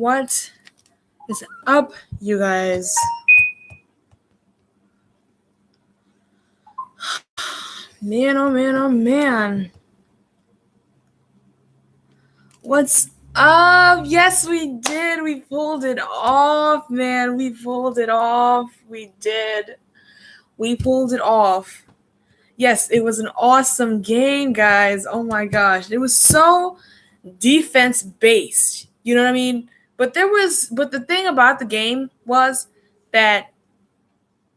What is up, you guys? Man, oh man, oh man. What's up? Yes, we did. We pulled it off, man. We pulled it off. We did. We pulled it off. Yes, it was an awesome game, guys. Oh my gosh. It was so defense based. You know what I mean? But the thing about the game was that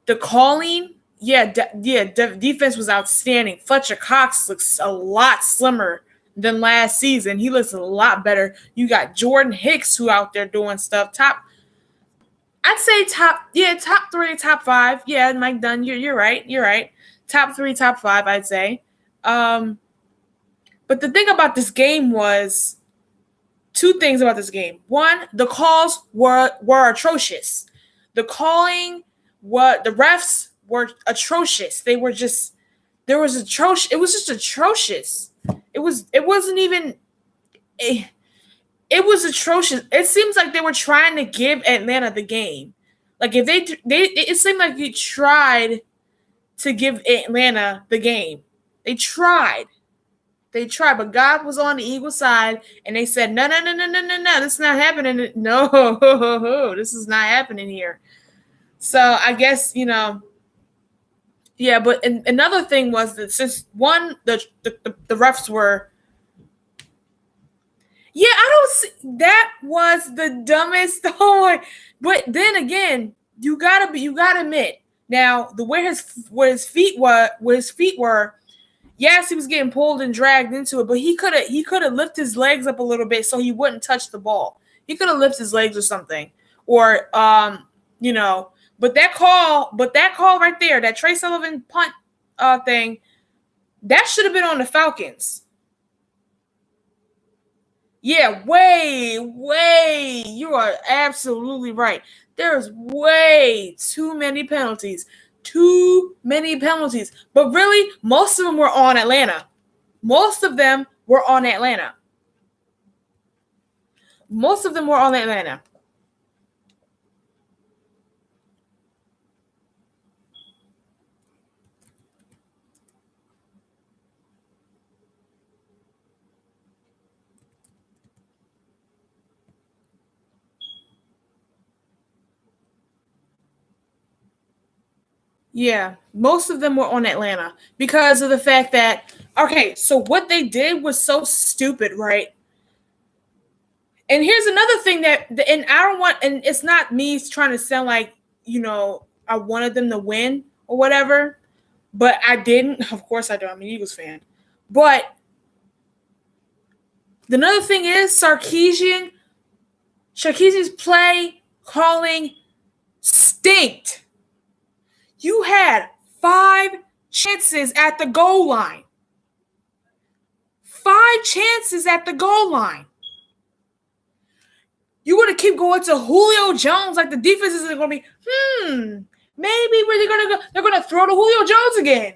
the calling, defense was outstanding. Fletcher Cox looks a lot slimmer than last season. He looks a lot better. You got Jordan Hicks who out there doing stuff. I'd say top 3, top 5. Yeah, Mike Dunn, you're right. Top 3, top 5, I'd say. But the thing about this game was two things about this game. One, the calls were atrocious. The calling, the refs were atrocious. It was just atrocious. It was atrocious. It seems like they were trying to give Atlanta the game. Like if it seemed like they tried to give Atlanta the game. They tried, but God was on the Eagles' side, and they said, no, this is not happening. No, this is not happening here. So I guess, yeah, but another thing was that since one, the refs were, I don't see, that was the dumbest. But then again, you gotta admit now where his feet were. Yes, he was getting pulled and dragged into it, but he could have lifted his legs up a little bit so he wouldn't touch the ball. He could have lifted his legs or something, or But that call right there, that Trey Sullivan punt thing, that should have been on the Falcons. Yeah, way. You are absolutely right. There's way too many penalties. But really, most of them were on Atlanta. Yeah, most of them were on Atlanta because of the fact that, okay, so what they did was so stupid, right? And here's another thing and I don't want, and it's not me trying to sound like, I wanted them to win or whatever, but I didn't. Of course I don't. I'm an Eagles fan. But another thing is Sarkisian's play calling stinked. You had 5 chances at the goal line. 5 chances at the goal line. You want to keep going to Julio Jones like the defense is going to be, maybe where they're going to throw to Julio Jones again.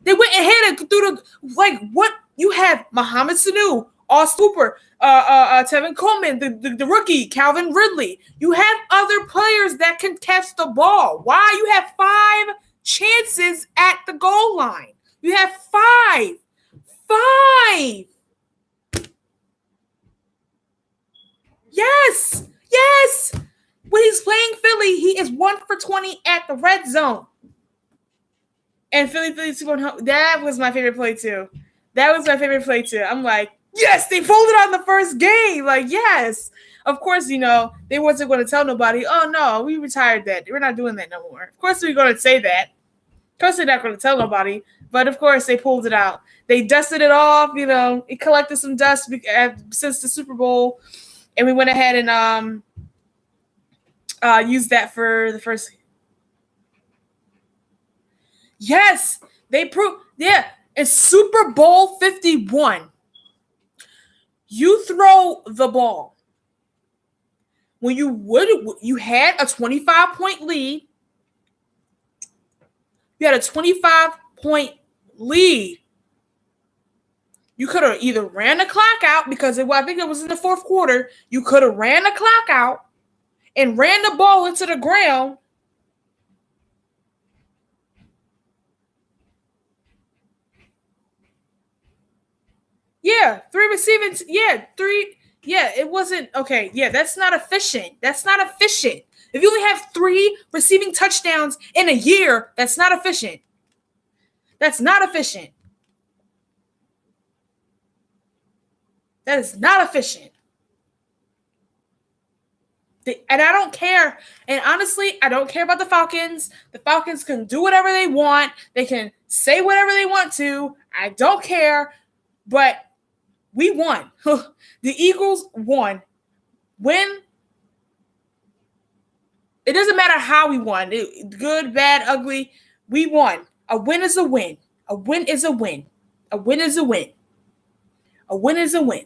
They went ahead and threw what? You have Mohamed Sanu, Austin Hooper, Tevin Coleman, the rookie, Calvin Ridley. You have other players that can catch the ball. Why? You have 5 chances at the goal line. You have 5. 5. Yes. When he's playing Philly, he is 1 for 20 at the red zone. And Philly, that was my favorite play too. I'm like, yes, they pulled it on the first game. Like, yes. Of course, they wasn't going to tell nobody, oh, no, we retired that. We're not doing that no more. Of course, we're going to say that. Of course, they're not going to tell nobody. But, of course, they pulled it out. They dusted it off. It collected some dust since the Super Bowl. And we went ahead and used that for the first. Yes, they proved. Yeah, it's Super Bowl 51. You throw the ball when you had a 25-point lead. You had a 25-point lead. You could have either ran the clock out because I think it was in the fourth quarter. You could have ran the clock out and ran the ball into the ground. Yeah, three receiving. Yeah, three. Yeah, it wasn't okay. Yeah, that's not efficient. That's not efficient. If you only have 3 receiving touchdowns in a year, that's not efficient. That's not efficient. That is not efficient. And I don't care. And honestly, I don't care about the Falcons. The Falcons can do whatever they want. They can say whatever they want to. I don't care. But we won. The Eagles won. Win. It doesn't matter how we won. Good, bad, ugly. We won. A win is a win. A win is a win. A win is a win. A win is a win.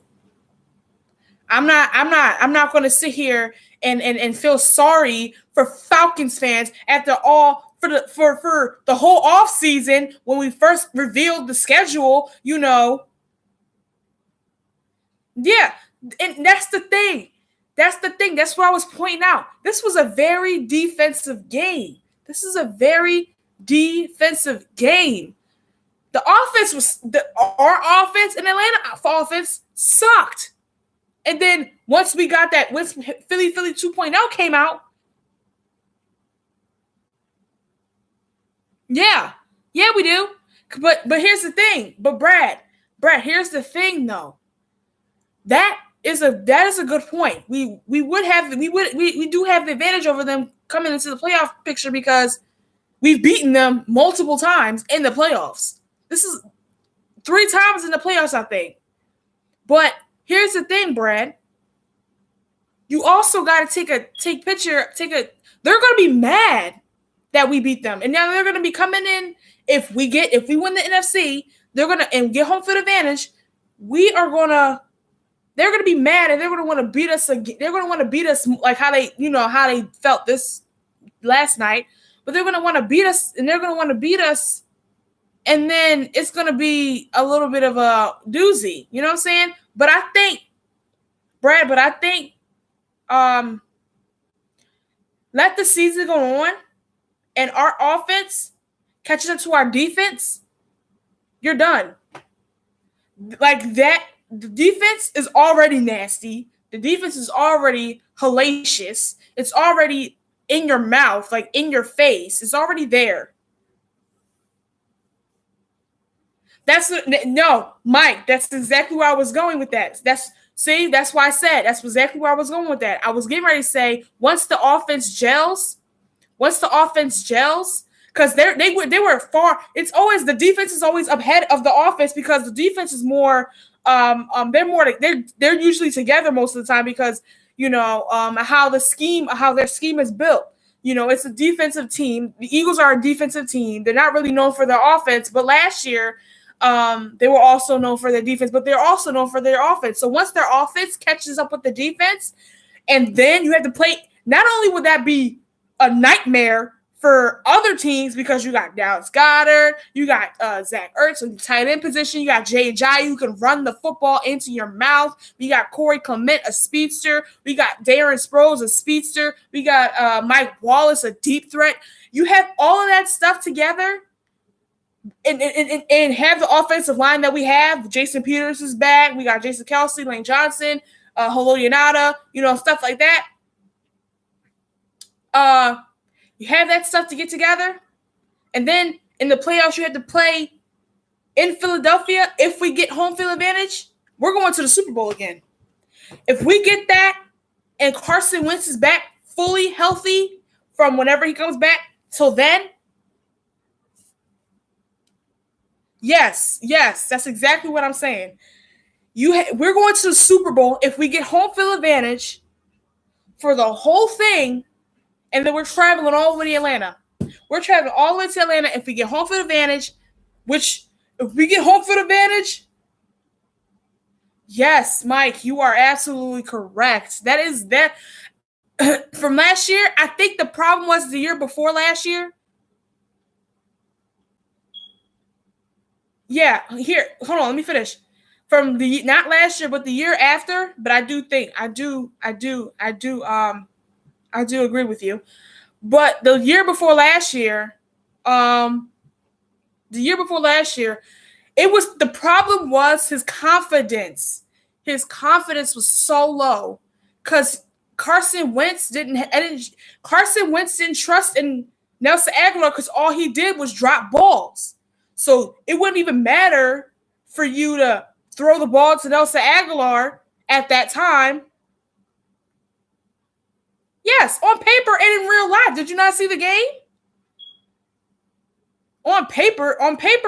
I'm not going to sit here and feel sorry for Falcons fans after all for the whole off season when we first revealed the schedule, Yeah, and that's the thing. That's the thing. That's what I was pointing out. This was a very defensive game. This is a very defensive game. The offense was our offense and Atlanta offense sucked. And then once we got that, once Philly 2.0 came out, yeah, we do. But here's the thing. But Brad, here's the thing though. That is a good point. We do have the advantage over them coming into the playoff picture because we've beaten them multiple times in the playoffs. This is 3 times in the playoffs, I think. But here's the thing, Brad. You also got to they're going to be mad that we beat them. And now they're going to be coming in if we win the NFC, they're going to and get home field advantage. They're going to be mad and they're going to want to beat us again. They're going to want to beat us like how they felt this last night, but they're going to want to beat us and they're going to want to beat us. And then it's going to be a little bit of a doozy. You know what I'm saying? But I think, Brad, let the season go on and our offense catches up to our defense, you're done. Like that, the defense is already nasty. The defense is already hellacious. It's already in your mouth, like in your face. It's already there. No, Mike, that's exactly where I was going with that. That's why I said that's exactly where I was going with that. I was getting ready to say once the offense gels, because they were far. It's always the defense is always ahead of the offense because the defense is more. They're usually together most of the time because how their scheme is built. It's a defensive team. The Eagles are a defensive team. They're not really known for their offense, but last year. They were also known for their defense, but they're also known for their offense. So once their offense catches up with the defense, and then you have to play, not only would that be a nightmare for other teams because you got Dallas Goedert, you got Zach Ertz in the tight end position, you got Jay Ajayi who can run the football into your mouth, we got Corey Clement, a speedster, we got Darren Sproles, a speedster, we got Mike Wallace, a deep threat. You have all of that stuff together. And have the offensive line that we have. Jason Peters is back. We got Jason Kelce, Lane Johnson, Holo Yanada, stuff like that. You have that stuff to get together. And then in the playoffs, you have to play in Philadelphia. If we get home field advantage, we're going to the Super Bowl again. If we get that and Carson Wentz is back fully healthy from whenever he comes back till then, Yes, that's exactly what I'm saying. We're going to the Super Bowl if we get home field advantage for the whole thing, and then we're traveling all the way to Atlanta. We're traveling all the way to Atlanta if we get home field advantage, which if we get home field advantage, yes, Mike, you are absolutely correct. That is that from last year. I think the problem was the year before last year. Yeah, here, hold on, let me finish. from the not last year, but the year after. But I do think I do agree with you. But the year before last year, it was the problem was his confidence. His confidence was so low because Carson Wentz didn't trust in Nelson Aguilar because all he did was drop balls. So it wouldn't even matter for you to throw the ball to Nelson Aguilar at that time. Yes, on paper and in real life. Did you not see the game? On paper,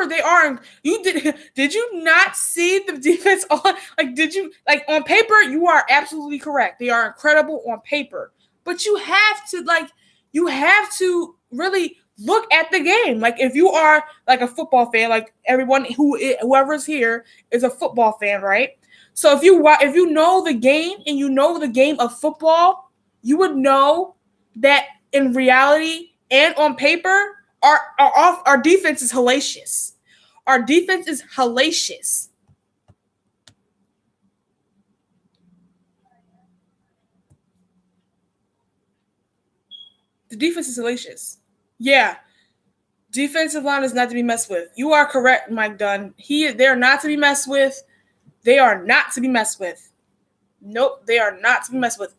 they aren't. Did you not see the defense on? Did you on paper? You are absolutely correct. They are incredible on paper, but you have to really look at the game. Like if you are like a football fan, like whoever's here is a football fan, right? So if you know the game and you know the game of football, you would know that in reality and on paper, our defense is hellacious. Our defense is hellacious. The defense is hellacious. Yeah. Defensive line is not to be messed with. You are correct, Mike Dunn. They're not to be messed with. They are not to be messed with. Nope, they are not to be messed with.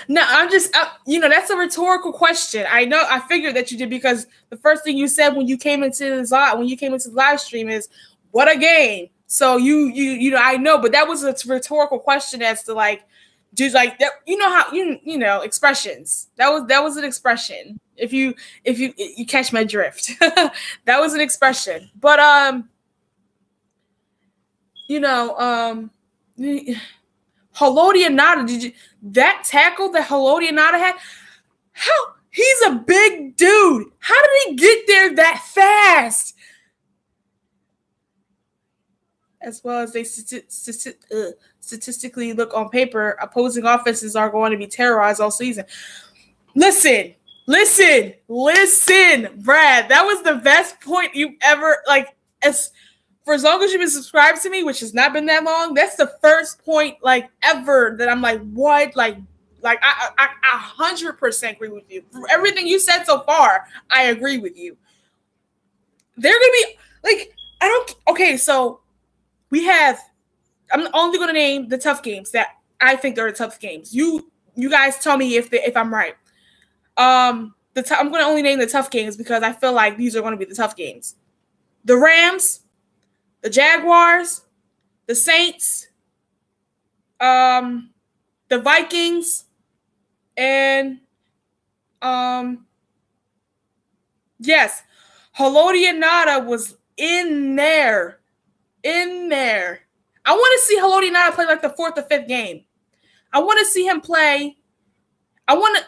No, that's a rhetorical question. I know. I figured that you did because the first thing you said when you came into the live stream is what a game. So I know, but that was a rhetorical question as to just like that. You know how expressions. That was an expression. If you catch my drift, that was an expression. But Haloti Ngata, that tackle that Haloti Ngata had? How he's a big dude. How did he get there that fast? As well as they statistically look on paper, opposing offenses are going to be terrorized all season. Listen, Brad. That was the best point you ever for as long as you've been subscribed to me, which has not been that long, that's the first point ever that I'm like, what? I 100% agree with you. For everything you said so far, I agree with you. They're gonna be so I'm only gonna name the tough games that I think are the tough games. You guys tell me if I'm right. I'm gonna only name the tough games because I feel like these are gonna be the tough games. The Rams, the Jaguars, the Saints, the Vikings, and yes, Haloti Ngata was in there. I want to see Haloti Ngata play the fourth or fifth game. I want to see him play. I want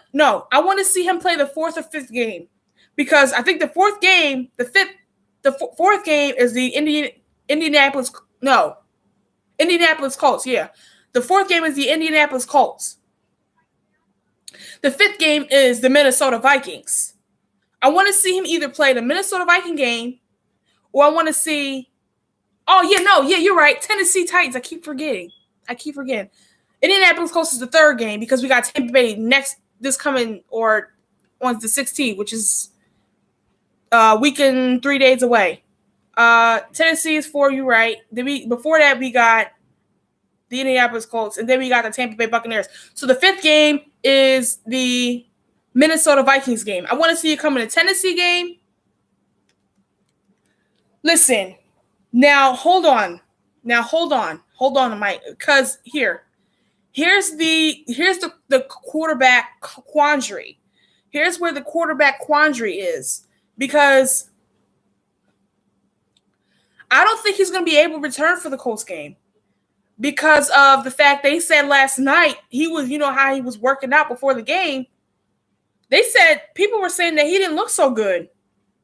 to see him play the fourth or fifth game because I think the fourth game is the Indianapolis Colts. Yeah. The fourth game is the Indianapolis Colts. The fifth game is the Minnesota Vikings. I want to see him either play the Minnesota Viking game or I want to see you're right. Tennessee Titans. I keep forgetting. Indianapolis Colts is the third game because we got Tampa Bay this coming or on the 16th, which is week and 3 days away. Tennessee is 4, you're right. Before that, we got the Indianapolis Colts, and then we got the Tampa Bay Buccaneers. So the fifth game is the Minnesota Vikings game. I want to see you come in a Tennessee game. Listen, now hold on, Mike, because here's the quarterback quandary. Here's where the quarterback quandary is because I don't think he's going to be able to return for the Colts game because of the fact they said last night he was, how he was working out before the game. They said people were saying that he didn't look so good.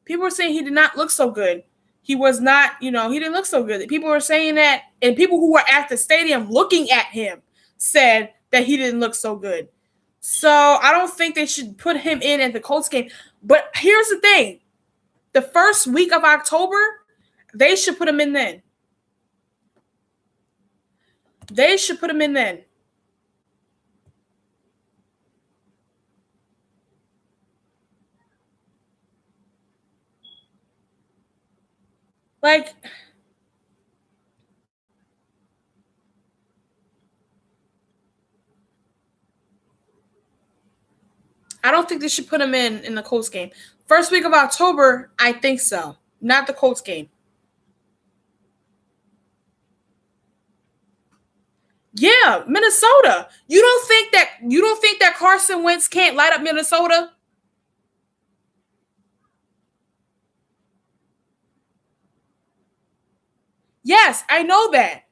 People were saying he did not look so good. He was not, he didn't look so good. People were saying that, and people who were at the stadium looking at him said that he didn't look so good. So I don't think they should put him in at the Colts game. But here's the thing. the first week of October, they should put him in then. They should put him in then. Like, I don't think they should put him in the Colts game. First week of October, I think so. Not the Colts game. Yeah, Minnesota. You don't think that Carson Wentz can't light up Minnesota? Yes, I know that.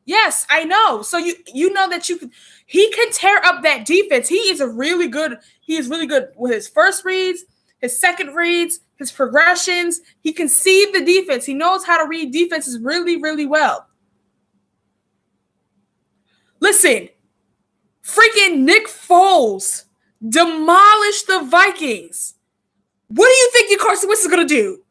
Yes, I know. So you know that he can tear up that defense. He is really good with his first reads, his second reads, his progressions. He can see the defense. He knows how to read defenses really, really well. Listen, freaking Nick Foles demolished the Vikings. What do you think your Carson Wentz is going to do?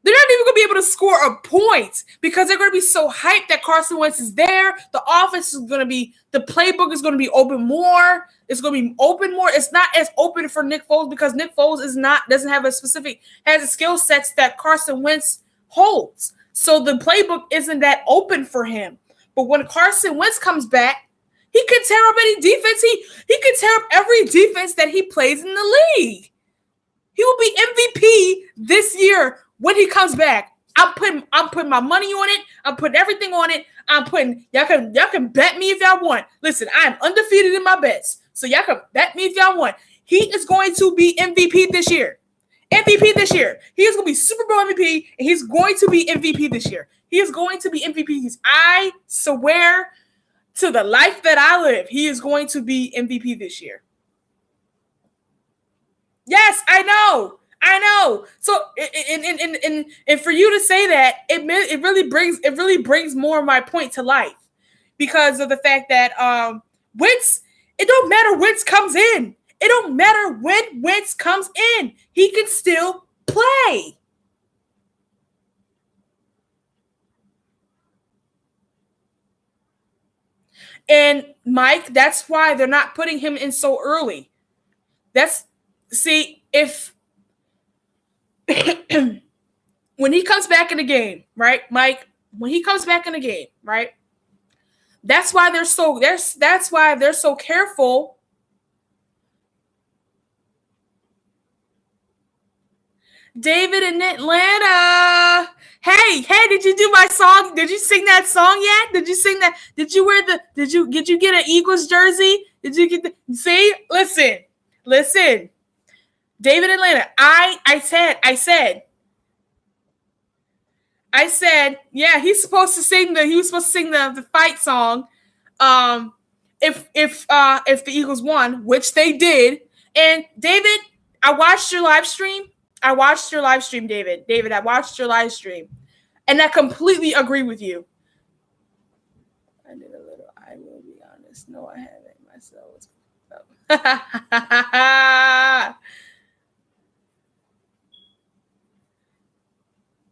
They're not even going to be able to score a point because they're going to be so hyped that Carson Wentz is there. The offense is going to be, the playbook is going to be open more. It's going to be open more. It's not as open for Nick Foles because Nick Foles doesn't have has a skill sets that Carson Wentz holds. So the playbook isn't that open for him. But when Carson Wentz comes back, he can tear up any defense. He can tear up every defense that he plays in the league. He will be MVP this year when he comes back. I'm putting my money on it. I'm putting everything on it. Y'all can bet me if y'all want. Listen, I'm undefeated in my bets. So y'all can bet me if y'all want. He is going to be MVP this year. MVP this year. He is going to be Super Bowl MVP, and he's going to be MVP this year. He is going to be MVP. I swear to the life that I live, he is going to be MVP this year. Yes, I know. So, and for you to say that, it really brings more of my point to life because of the fact that Wentz, it don't matter Wentz comes in. It don't matter when Wentz comes in. He can still play. And Mike, that's why they're not putting him in so early. If when he comes back in the game, right, Mike? When he comes back in the game, right? That's why they're so careful. David in Atlanta. Hey, did you do my song? Did you sing that song yet? Did you sing that? Did you get an Eagles jersey? Did you get see? Listen. David in Atlanta. I said, yeah, he was supposed to sing the fight song. If the Eagles won, which they did. And David, I watched your live stream. David. David, I watched your live stream. And I completely agree with you. I did a little, I will be honest. No, I haven't myself.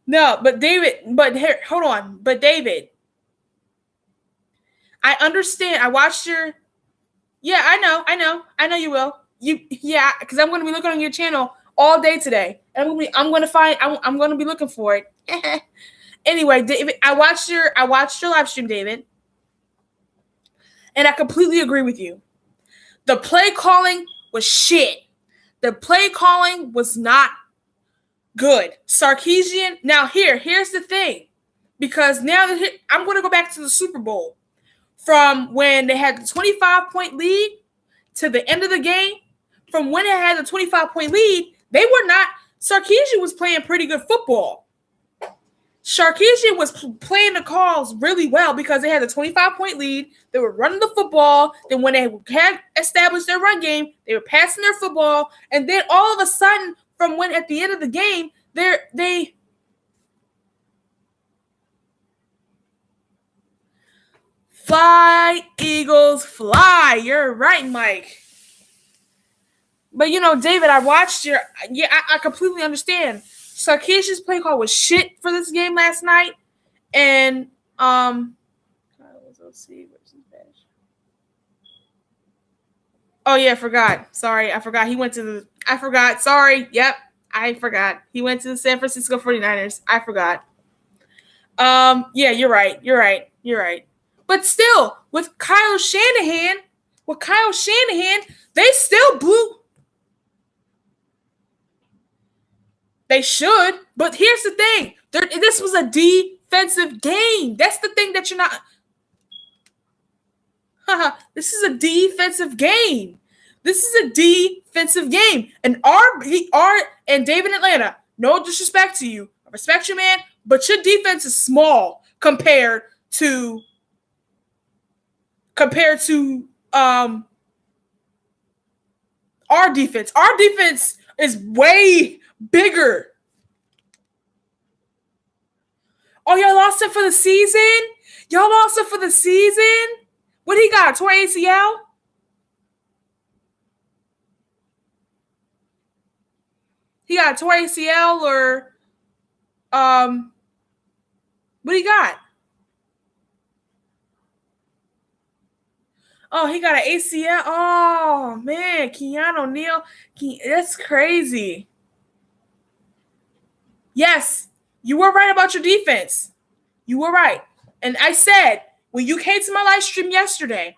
No, but hold on. But David, I understand. I watched your, yeah, I know you will. Because I'm going to be looking on your channel all day today. And I'm going to be looking for it. Anyway, David, I watched your live stream, David. And I completely agree with you. The play calling was shit. The play calling was not good. Sarkisian. Now here's the thing. Because now I'm going to go back to the Super Bowl. From when they had the 25-point lead to the end of the game, from when they had the 25-point lead, Sarkisian was playing pretty good football. Sarkisian was playing the calls really well because they had a 25-point lead. They were running the football. Then when they had established their run game, they were passing their football. And then all of a sudden, from when at the end of the game, they fly, Eagles, fly. You're right, Mike. But David, I watched your. Yeah, I completely understand. Sarkisian's play call was shit for this game last night, and let's see. Oh yeah, I forgot. Sorry, I forgot. He went to the. I forgot. Sorry. Yep, I forgot. He went to the San Francisco 49ers. I forgot. Yeah, you're right. You're right. You're right. But still, with Kyle Shanahan, they still blew. They should, but here's the thing: this was a defensive game. That's the thing that you're not. This is a defensive game. This is a defensive game. And and David Atlanta, no disrespect to you. I respect you, man, but your defense is small compared to our defense. Our defense is way bigger. Oh, y'all lost it for the season? Y'all lost it for the season? What he got? Tore ACL? He got tore ACL or what he got? Oh, he got an ACL. Oh man, Keanu O'Neal. That's crazy. Yes, you were right about your defense. You were right. And I said, when you came to my live stream yesterday,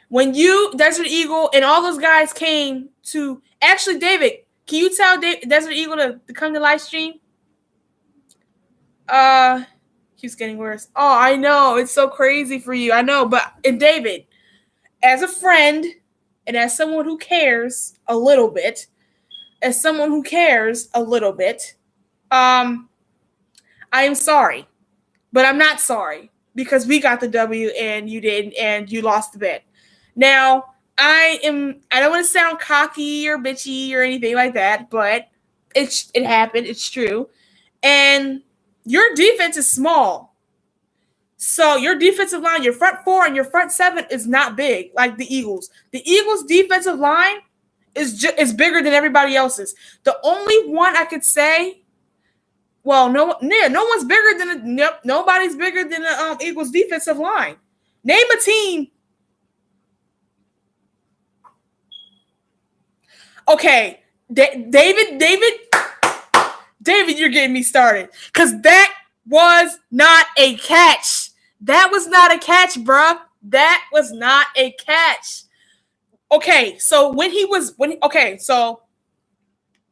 when you, Desert Eagle, and all those guys came to, actually, David, can you tell Desert Eagle to come to live stream? Keeps getting worse. Oh, I know. It's so crazy for you. I know. And David, as a friend and as someone who cares a little bit, I am sorry. But I'm not sorry because we got the W and you didn't, and you lost the bet. Now, I don't want to sound cocky or bitchy or anything like that, but it happened. It's true. And your defense is small. So your defensive line, your front four and your front seven is not big like the Eagles. The Eagles' defensive line is bigger than everybody else's. The only one I could say, well, no one's bigger than nobody's bigger than the Eagles' defensive line. Name a team. Okay, David, you're getting me started because that was not a catch. That was not a catch, bruh. That was not a catch. Okay, so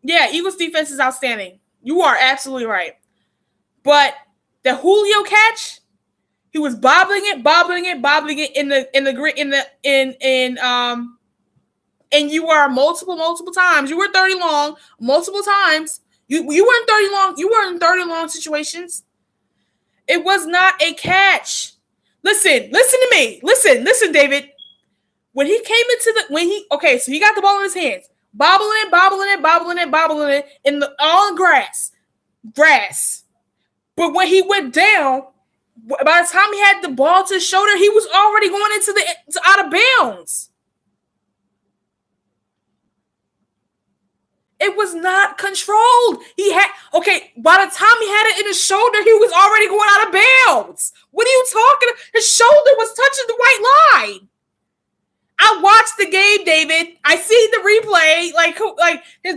yeah, Eagles defense is outstanding. You are absolutely right. But the Julio catch, he was bobbling it and you were multiple times. You were 30 long multiple times. You weren't 30 long. You weren't in 30 long situations. It was not a catch. Listen to me. Listen, David. When he came so he got the ball in his hands, bobbling it in the all grass. But when he went down, by the time he had the ball to his shoulder, he was already going out of bounds. It was not controlled. By the time he had it in his shoulder, he was already going out of bounds. What are you talking about? His shoulder was touching the white line. I watched the game, David. I see the replay.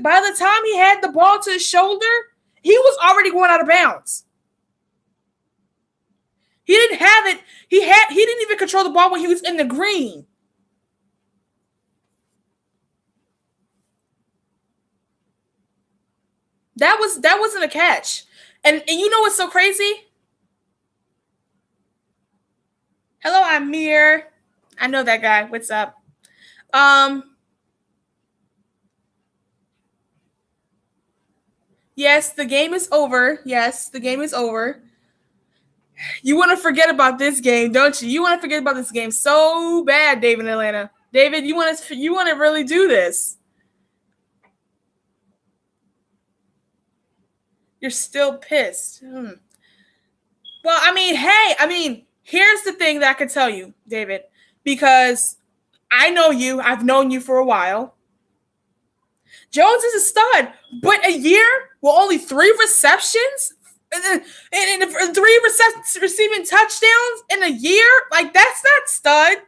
By the time he had the ball to his shoulder, he was already going out of bounds. He didn't have it. He didn't even control the ball when he was in the green. That wasn't a catch. And you know what's so crazy? Hello, I'm Amir. I know that guy. What's up? Yes, the game is over. You want to forget about this game, don't you? You want to forget about this game so bad, David in Atlanta. David, you want to really do this. You're still pissed. Well, here's the thing that I can tell you, David. because I know you. I've known you for a while. Jones is a stud, but a year with only 3 receptions and receiving touchdowns in a year, like that's not stud.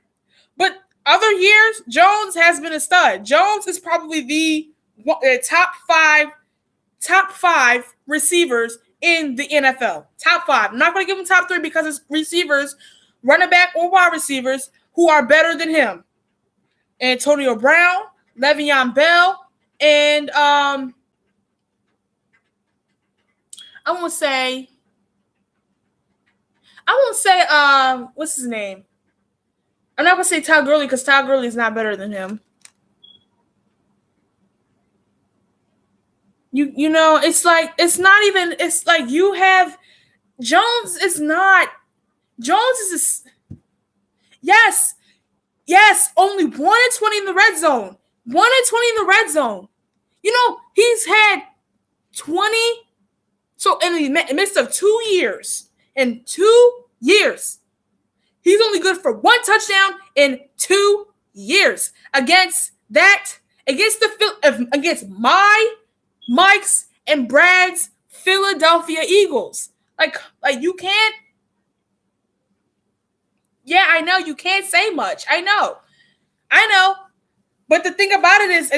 But other years, Jones has been a stud. Jones is probably the top five receivers in the NFL. Top 5. I'm not going to give him top 3 because it's receivers, running back or wide receivers who are better than him. Antonio Brown, Le'Veon Bell, and I won't say what's his name? I'm not gonna say Todd Gurley because Todd Gurley is not better than him. You know, it's like you have Jones is yes, only 1 in 20 in the red zone. 1 in 20 in the red zone. You know, he's had 20. So in the midst of 2 years, he's only good for 1 touchdown in 2 years against Mike's and Brad's Philadelphia Eagles. Like you can't. Yeah, I know you can't say much. I know. But the thing about it is,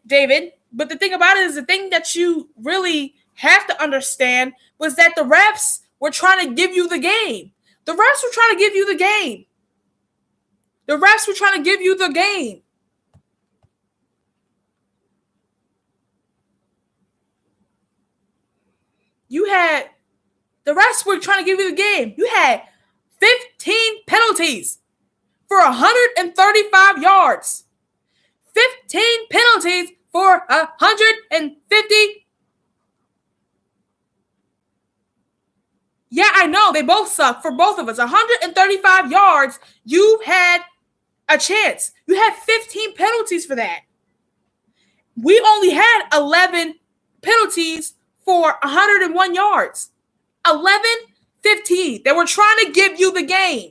David. But the thing about it is, the thing that you really have to understand was that the refs were trying to give you the game. The refs were trying to give you the game. The refs were trying to give you the game. You had 15 penalties for 135 yards. 15 penalties for 150. Yeah, I know. They both suck for both of us. 135 yards. You had a chance. You had 15 penalties for that. We only had 11 penalties for 101 yards. 11, 15. They were trying to give you the game.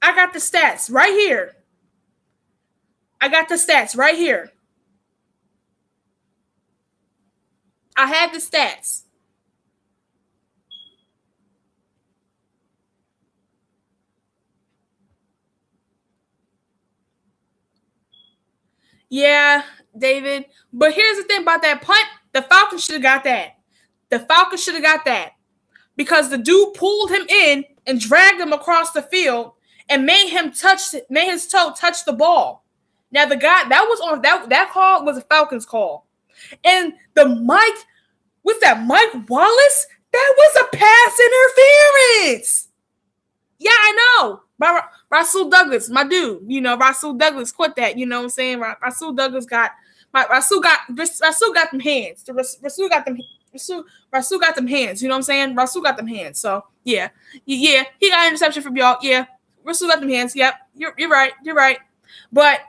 I got the stats right here. I have the stats. Yeah, David. But here's the thing about that punt. The Falcons should have got that. Because the dude pulled him in and dragged him across the field and made his toe touch the ball. Now the guy that call was a Falcons call. And Mike Wallace? That was a pass interference. Yeah, I know. Rasul Douglas, my dude. You know, Rasul Douglas quit that. You know what I'm saying? Rasul Douglas got them hands. Rasul got them hands. You know what I'm saying? Rasul got them hands. So yeah. He got an interception from y'all. Yeah, Rasul got them hands. Yep, you're right. But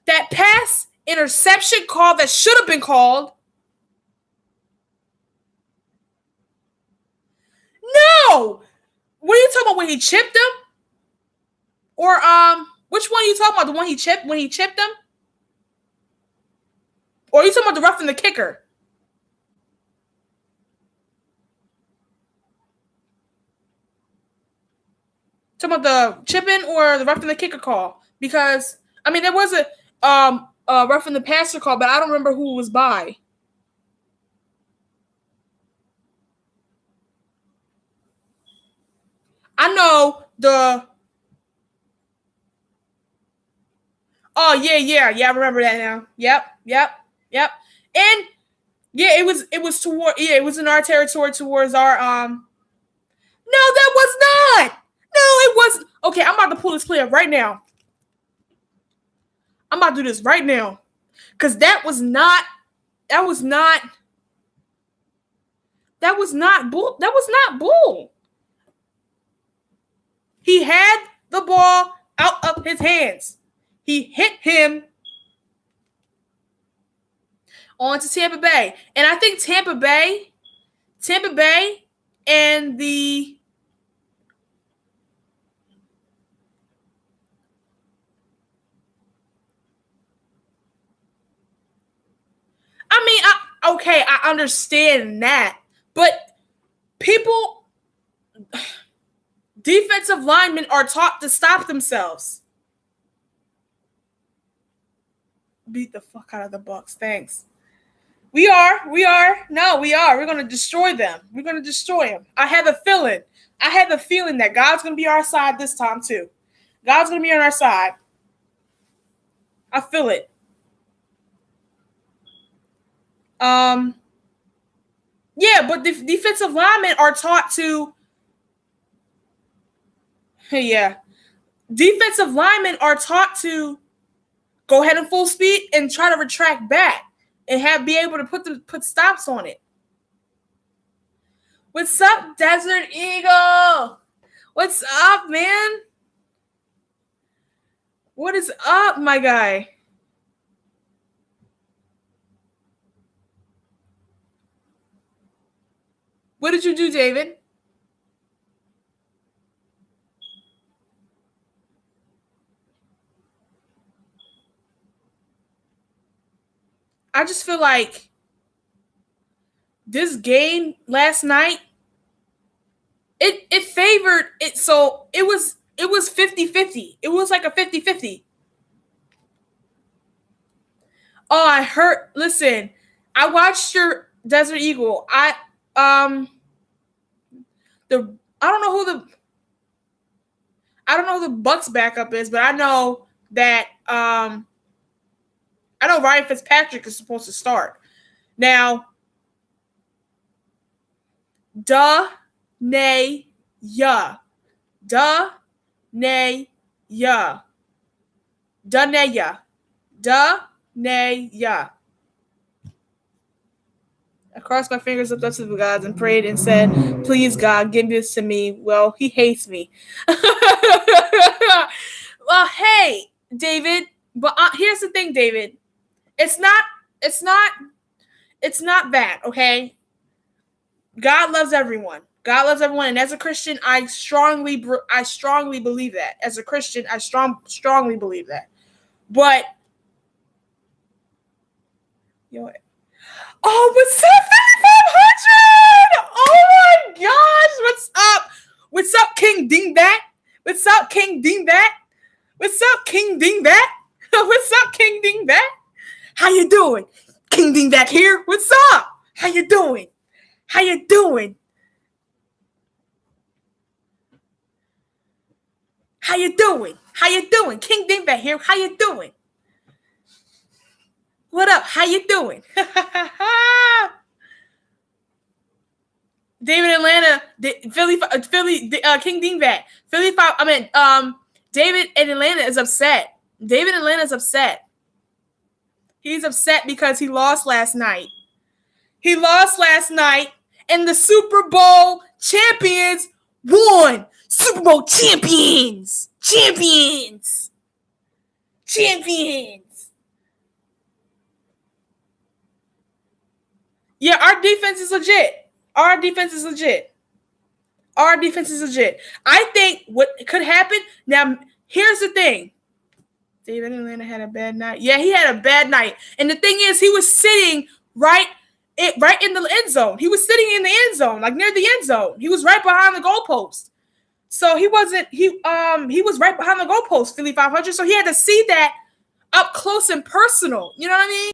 that pass interception call that should have been called. No! What are you talking about when he chipped him? Or which one are you talking about? The one he chipped when he chipped him? Or are you talking about the roughing the kicker? Talking about the chipping or the roughing the kicker call? Because I mean there was a roughing the passer call, but I don't remember who it was by. I know the. Oh yeah. I remember that now. Yep. And yeah, it was toward. Yeah, it was in our territory towards our. No, that was not. No, it wasn't. Okay, I'm about to pull this play up right now. I'm about to do this right now, because that was not bull. He had the ball out of his hands. He hit him onto Tampa Bay. And I think Tampa Bay Tampa Bay and the I mean, I understand that, but people, defensive linemen are taught to stop themselves. Beat the fuck out of the Bucks. Thanks. We are. No, we are. We're going to destroy them. We're going to destroy them. I have a feeling that God's going to be our side this time too. God's going to be on our side. I feel it. Yeah, but the defensive linemen are taught to. Yeah, defensive linemen are taught to go ahead in full speed and try to retract back and be able to put stops on it. What's up, Desert Eagle? What's up, man? What is up, my guy? What did you do, David? I just feel like this game last night, it favored it. So it was 50-50. It was like a 50-50. Oh, listen, I watched your Desert Eagle. I don't know who the Bucks backup is, but I know that I know Ryan Fitzpatrick is supposed to start. Now, yeah. I crossed my fingers up to the gods and prayed and said, please, God, give this to me. Well, he hates me. Well, hey, David, but here's the thing, David. It's not that, okay? God loves everyone. God loves everyone. And as a Christian, I strongly believe that. As a Christian, I strongly believe that. But, oh, what's up, 5,500? Oh my gosh, what's up? What's up, King Dingbat? What's up, King Dingbat? What's up, King Dingbat? What's up, King Dingbat? How you doing? King Dingbat here. What's up? How you doing? How you doing? How you doing? How you doing? King Dingbat here. How you doing? What up? How you doing? David Atlanta, Philly, King Dingbat, Philly 5. David in Atlanta is upset. David in Atlanta is upset. He's upset because he lost last night. He lost last night, and the Super Bowl champions won. Super Bowl champions. Champions. Yeah, our defense is legit. Our defense is legit. I think what could happen, now, here's the thing. David Atlanta had a bad night. Yeah, he had a bad night. And the thing is, he was sitting right in the end zone. He was sitting in the end zone, like near the end zone. He was right behind the goalpost. So he was right behind the goalpost, Philly 500. So he had to see that up close and personal. You know what I mean?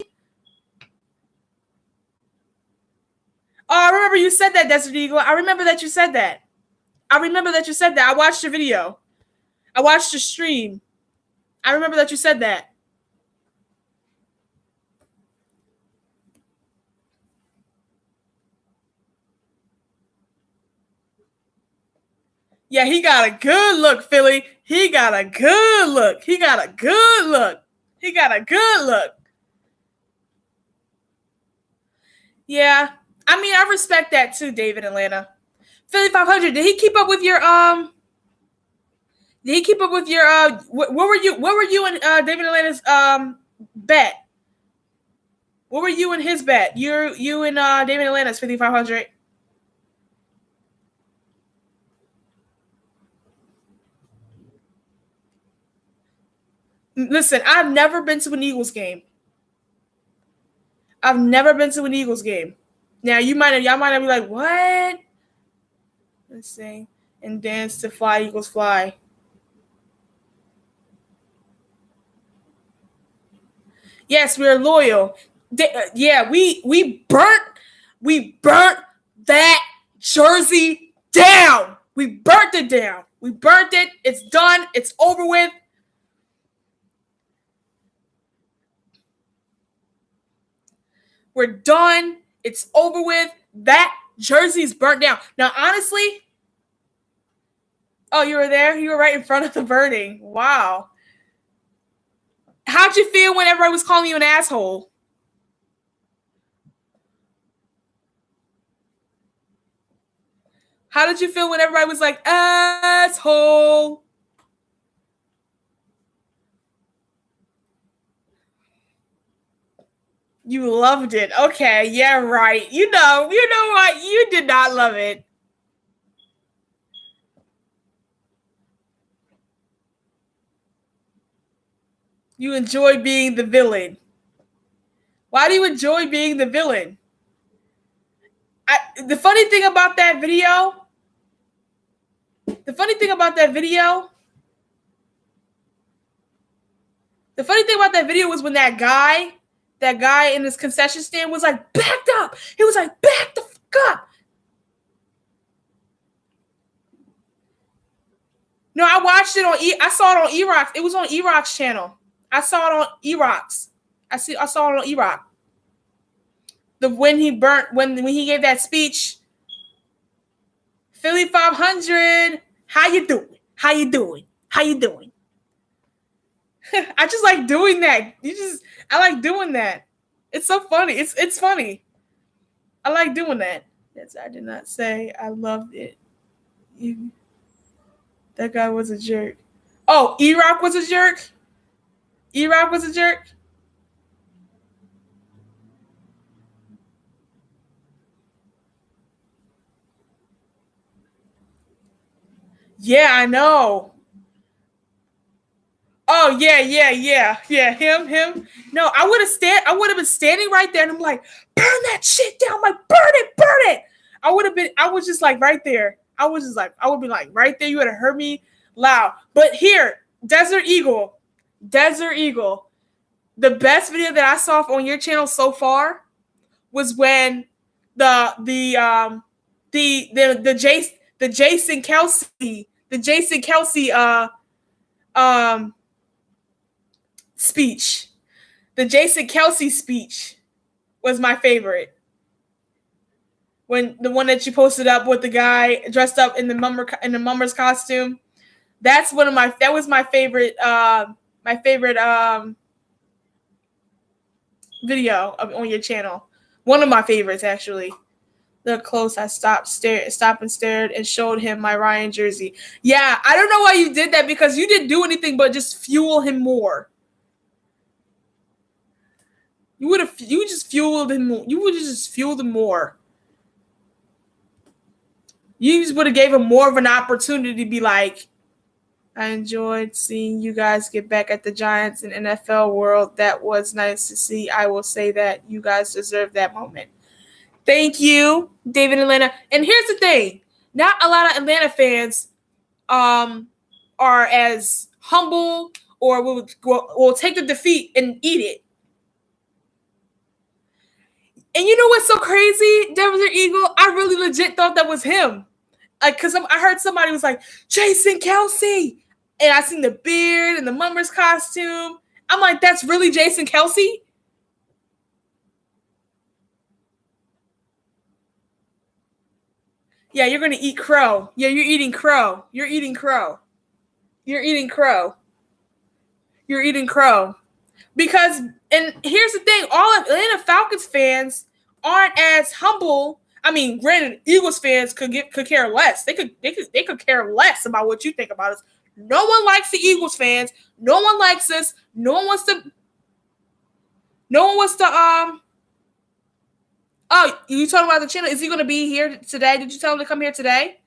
Oh, I remember you said that, Desert Eagle. I remember that you said that. I watched your video. I watched your stream. I remember that you said that. Yeah, he got a good look, Philly. He got a good look. Yeah. I mean, I respect that too, David Atlanta. Philly 500, did he keep up with your what were you in David Atlanta's bet? What were you in his bet? You and David Atlanta's 5,500. Listen, I've never been to an Eagles game. I've never been to an Eagles game. Now y'all might be like, what? Let's see. And dance to Fly Eagles Fly. Yes, we're loyal. Yeah, we burnt that jersey down. We burnt it down. We burnt it. It's done. It's over with. We're done. It's over with. That jersey's burnt down. Now, honestly, oh, you were there? You were right in front of the burning. Wow. How'd you feel when everybody was calling you an asshole? How did you feel when everybody was like, asshole? You loved it. Okay, yeah, right. You know what? You did not love it. You enjoy being the villain. Why do you enjoy being the villain? The funny thing about that video was when that guy in his concession stand was like, backed up. He was like, back the fuck up. No, I watched it I saw it on E-Rocks. It was on E-Rocks channel. I saw it on E-Rocks. I saw it on E-Rock. When he gave that speech, Philly 500, how you doing? I just like doing that. I like doing that. It's so funny. It's funny. I like doing that. Yes, I did not say I loved it. That guy was a jerk. Oh, E-Rock was a jerk? E-Rock was a jerk? Yeah, I know. Oh, yeah. Him. No, I would have been standing right there and I'm like, burn that shit down. I'm like, burn it. I was just like right there. I would be like right there. You would have heard me loud. But here, Desert Eagle. The best video that I saw on your channel so far was when the Jason Kelce speech. The Jason Kelce speech was my favorite. When the one that you posted up with the guy dressed up in the mummer's costume, that was my favorite video on your channel. One of my favorites, actually. The close, I stopped and stared and showed him my Ryan jersey. Yeah, I don't know why you did that because you didn't do anything but just fuel him more. You would just fueled him more. You would just fueled him more. You just would have gave him more of an opportunity to be like, I enjoyed seeing you guys get back at the Giants in NFL world. That was nice to see. I will say that you guys deserve that moment. Thank you, David Atlanta. And here's the thing. Not a lot of Atlanta fans are as humble or will take the defeat and eat it. And you know what's so crazy, Desert Eagle? I really legit thought that was him. Like, because I heard somebody was like, Jason Kelce. And I seen the beard and the mummer's costume. I'm like, that's really Jason Kelce? Yeah, you're going to eat crow. Yeah, you're eating crow. Because, and here's the thing, all Atlanta Falcons fans aren't as humble. I mean, granted, Eagles fans could care less. They could care less about what you think about us. No one likes the Eagles fans. No one likes us. No one wants to. Oh, you talking about the channel? Is he going to be here today? Did you tell him to come here today?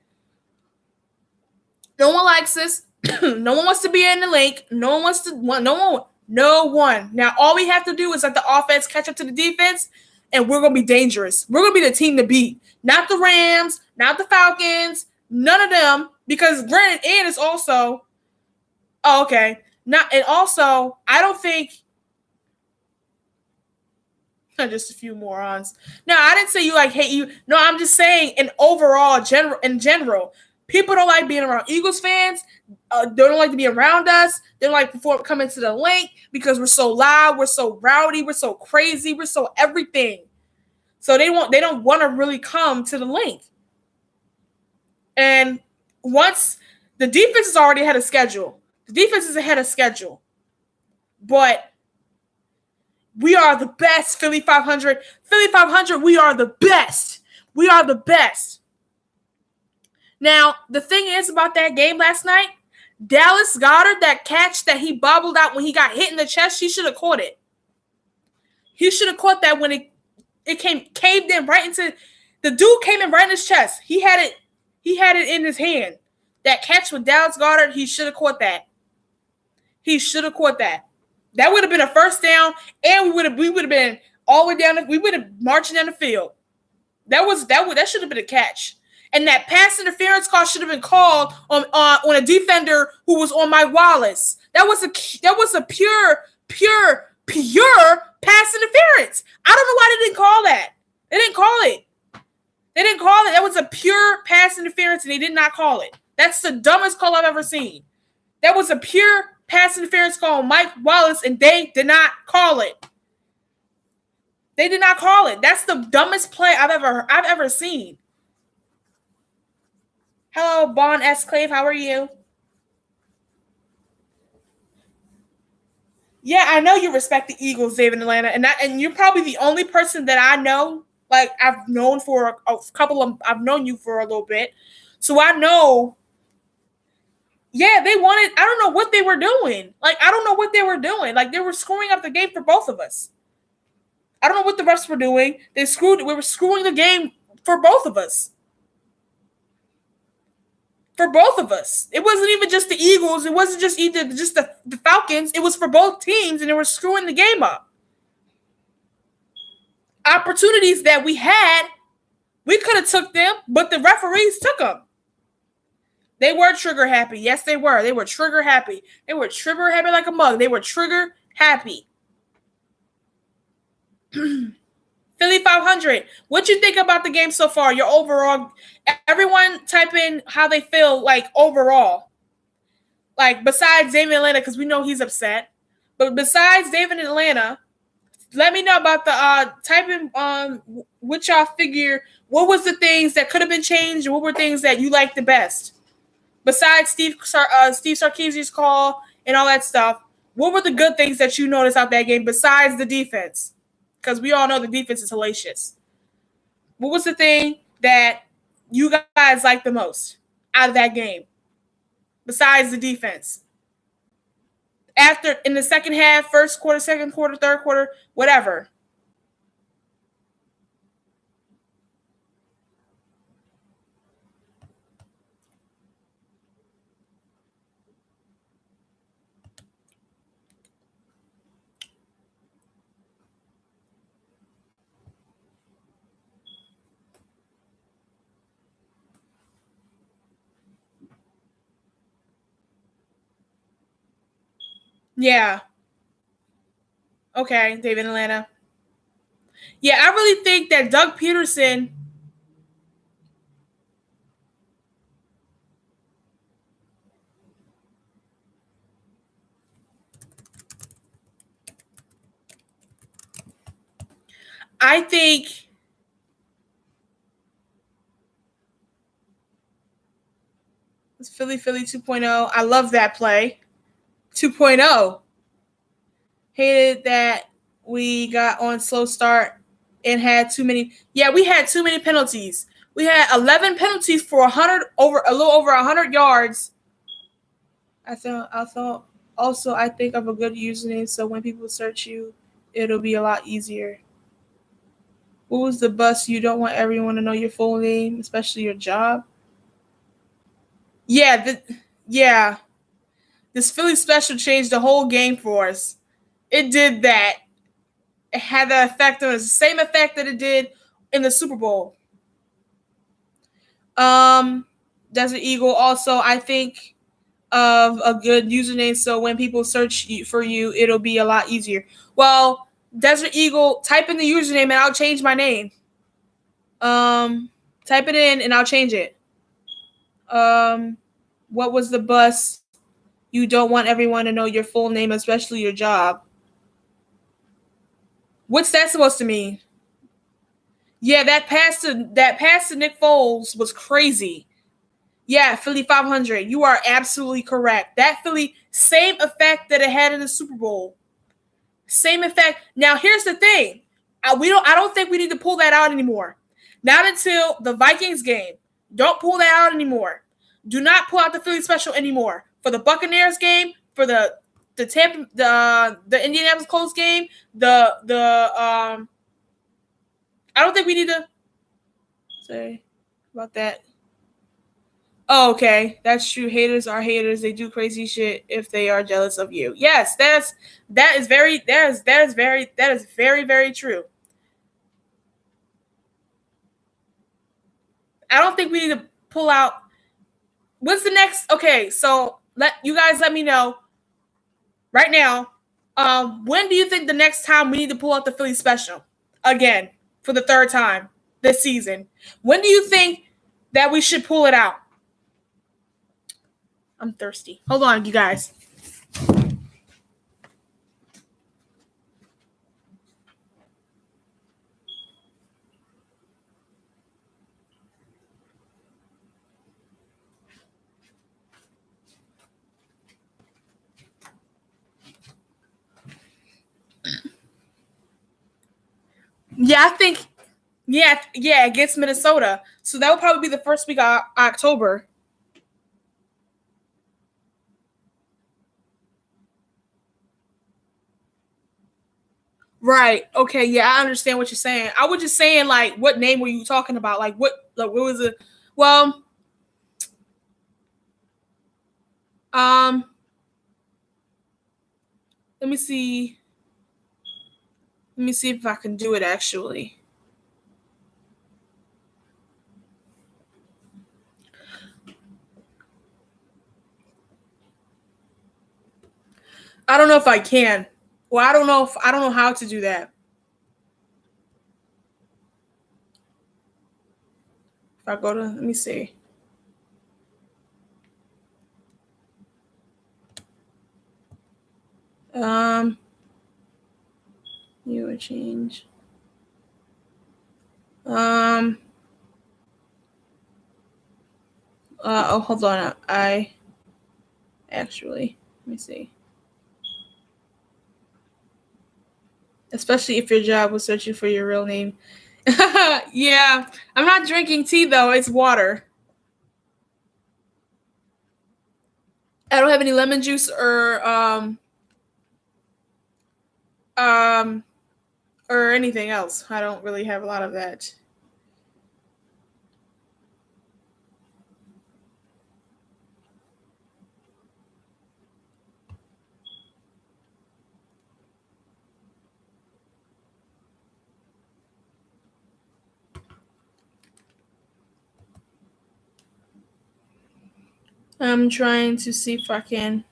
No one likes us. No one wants to be in the link. No one wants to. No one. Now all we have to do is let the offense catch up to the defense, and we're gonna be dangerous. We're gonna be the team to beat. Not the Rams. Not the Falcons. None of them. Because granted, and it's also. Oh, okay. Not and also, I don't think. Just a few morons. No, I didn't say you like hate you. No, I'm just saying in overall in general, people don't like being around Eagles fans. They don't like to be around us. They don't like before coming to the link because we're so loud, we're so rowdy, we're so crazy, we're so everything. So they don't want to really come to the link. And once the defense is already ahead of schedule, the defense is ahead of schedule, but we are the best, Philly 500. Philly 500, we are the best. We are the best. Now, the thing is about that game last night, Dallas Goedert, that catch that he bobbled out when he got hit in the chest, he should have caught it. He should have caught that when it caved in right into the dude came in right in his chest. He had it in his hand. That catch with Dallas Goedert, he should have caught that. He should have caught that. That would have been a first down, and we would have been all the way down. We would have marching down the field. That should have been a catch. And that pass interference call should have been called on a defender who was on Mike Wallace. That was a pure pass interference. I don't know why they didn't call that. They didn't call it. They didn't call it. That was a pure pass interference, and they did not call it. That's the dumbest call I've ever seen. That was a pure pass interference call on Mike Wallace, and they did not call it. They did not call it. That's the dumbest play I've ever seen. Hello, Bon Esclave. How are you? Yeah, I know you respect the Eagles, David Atlanta, and you're probably the only person that I know. Like I've known for a couple of. I've known you for a little bit, so I know. Yeah, they wanted. I don't know what they were doing. Like I don't know what they were doing. Like they were screwing up the game for both of us. I don't know what the refs were doing. We were screwing the game for both of us. For both of us. It wasn't even just the Eagles. It wasn't just the Falcons. It was for both teams, and they were screwing the game up. Opportunities that we had, we could have took them, but the referees took them. They were trigger happy. Yes, they were. They were trigger happy. They were trigger happy like a mug. They were trigger happy. Philly 500. What you think about the game so far? Your overall. Everyone type in how they feel like overall. Like besides David Atlanta, because we know he's upset. But besides David Atlanta, let me know about the type in what y'all figure. What was the things that could have been changed? And what were things that you liked the best? Besides Steve Sarkisian's call and all that stuff, what were the good things that you noticed out that game besides the defense? Because we all know the defense is hellacious. What was the thing that you guys liked the most out of that game besides the defense? After in the second half, first quarter, second quarter, third quarter, whatever. Yeah. Okay, David Atlanta. Yeah, I really think that Doug Peterson. I think it's Philly 2.0. I love that play. 2.0. Hated that we got on slow start and had too many. Yeah, we had too many penalties. We had 11 penalties for a little over 100 yards. I thought also I think of a good username so when people search you, it'll be a lot easier. What was the bus? You don't want everyone to know your full name, especially your job. Yeah, yeah. This Philly special changed the whole game for us. It did that. It had that effect on us. The same effect that it did in the Super Bowl. Desert Eagle also, I think, of a good username, so when people search for you, it'll be a lot easier. Well, Desert Eagle, type in the username and I'll change my name. Type it in and I'll change it. What was the bus? You don't want everyone to know your full name, especially your job. What's that supposed to mean? Yeah, that pass to Nick Foles was crazy. Yeah, Philly 500. You are absolutely correct. That Philly, same effect that it had in the Super Bowl. Same effect. Now, here's the thing. I don't think we need to pull that out anymore. Not until the Vikings game. Don't pull that out anymore. Do not pull out the Philly special anymore. For the Buccaneers game, for the Tampa, the Indianapolis Colts game, I don't think we need to say about that. Oh, okay, that's true. Haters are haters. They do crazy shit if they are jealous of you. Yes, that is very very true. I don't think we need to pull out. What's the next? Okay, so let me know right now. When do you think the next time we need to pull out the Philly special again for the third time this season? When do you think that we should pull it out? I'm thirsty. Hold on, you guys. Yeah, I think. Yeah, against Minnesota. So that would probably be the first week of October. Right. Okay. Yeah, I understand what you're saying. I was just saying, like, what name were you talking about? Like, what was it? Well, um, let me see. Let me see if I can do it actually. I don't know if I can. Well, I don't know how to do that. If I go to, let me see. You would change. Oh, hold on. I actually, let me see. Especially if your job was searching for your real name. Yeah, I'm not drinking tea though. It's water. I don't have any lemon juice um or anything else. I don't really have a lot of that. I'm trying to see if I can.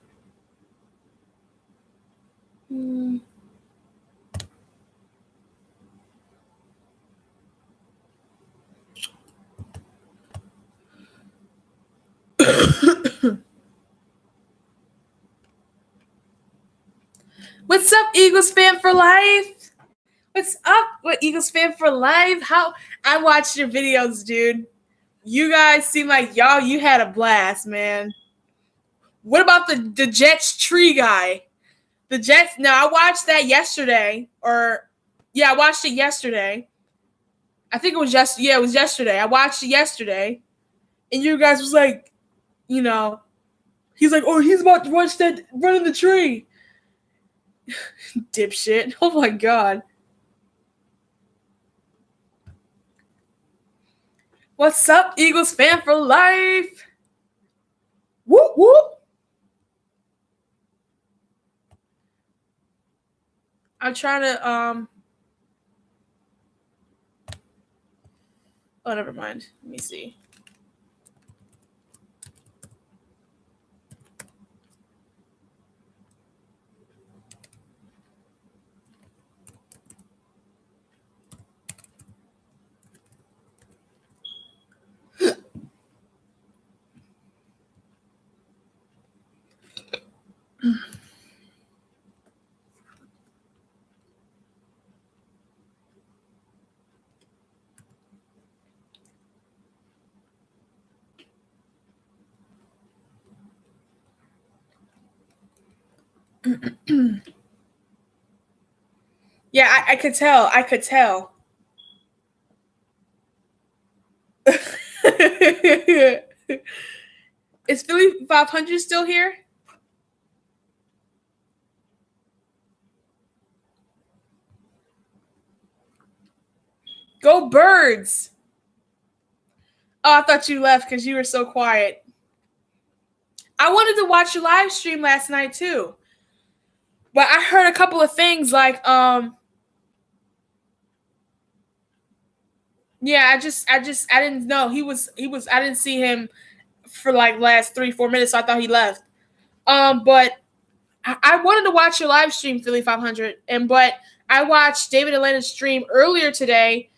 What's up, Eagles fan for life? What's up, what Eagles fan for life? How I watched your videos, dude. You guys seem like you had a blast, man. What about the Jets tree guy? The Jets. Now I watched that yesterday, or yeah, I watched it yesterday. I think it was it was yesterday. I watched it yesterday, and you guys was like, you know, he's like, oh, he's about to run in the tree. Dipshit. Oh my god. What's up, Eagles fan for life? Whoop whoop. I'm trying to oh, never mind. Let me see. Yeah, I could tell. I could tell. Is Philly 500 still here? Go Birds! Oh, I thought you left because you were so quiet. I wanted to watch your live stream last night too, but I heard a couple of things like yeah, I didn't know he was I didn't see him for like last 3-4 minutes, so I thought he left. But I wanted to watch your live stream, Philly 500, but I watched David Atlanta's stream earlier today,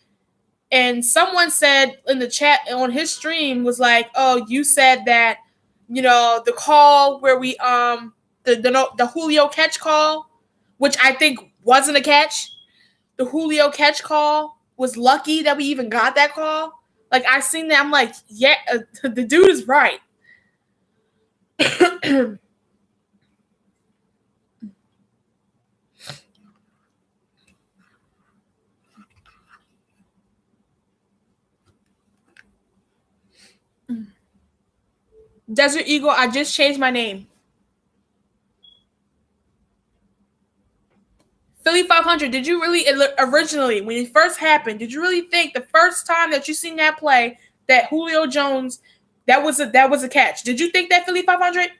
and someone said in the chat on his stream was like, "Oh, you said that, the call where we the Julio catch call, which I think wasn't a catch. The Julio catch call was lucky that we even got that call. Like I seen that, I'm like, yeah, the dude is right." Desert Eagle, I just changed my name. Philly 500, did you really originally, when it first happened, did you really think the first time that you seen that play that Julio Jones that was a catch? Did you think that, Philly 500?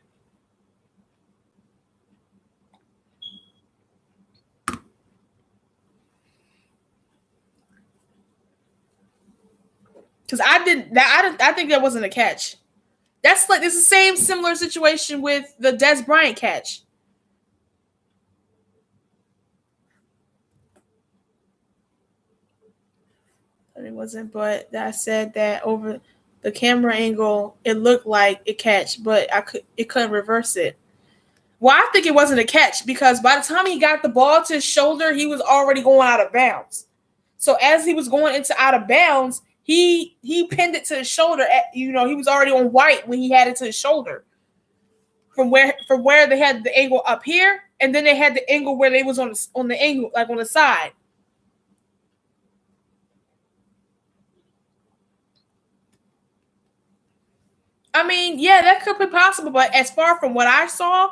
Because I did that. I think that wasn't a catch. That's like it's the same similar situation with the Dez Bryant catch. But it wasn't. But I said that over the camera angle, it looked like a catch, but it couldn't reverse it. Well, I think it wasn't a catch because by the time he got the ball to his shoulder, he was already going out of bounds. So as he was going into out of bounds, he pinned it to his shoulder. He was already on white when he had it to his shoulder. From where they had the angle up here, and then they had the angle where they was on the angle, like on the side. I mean, yeah, that could be possible, but as far from what I saw,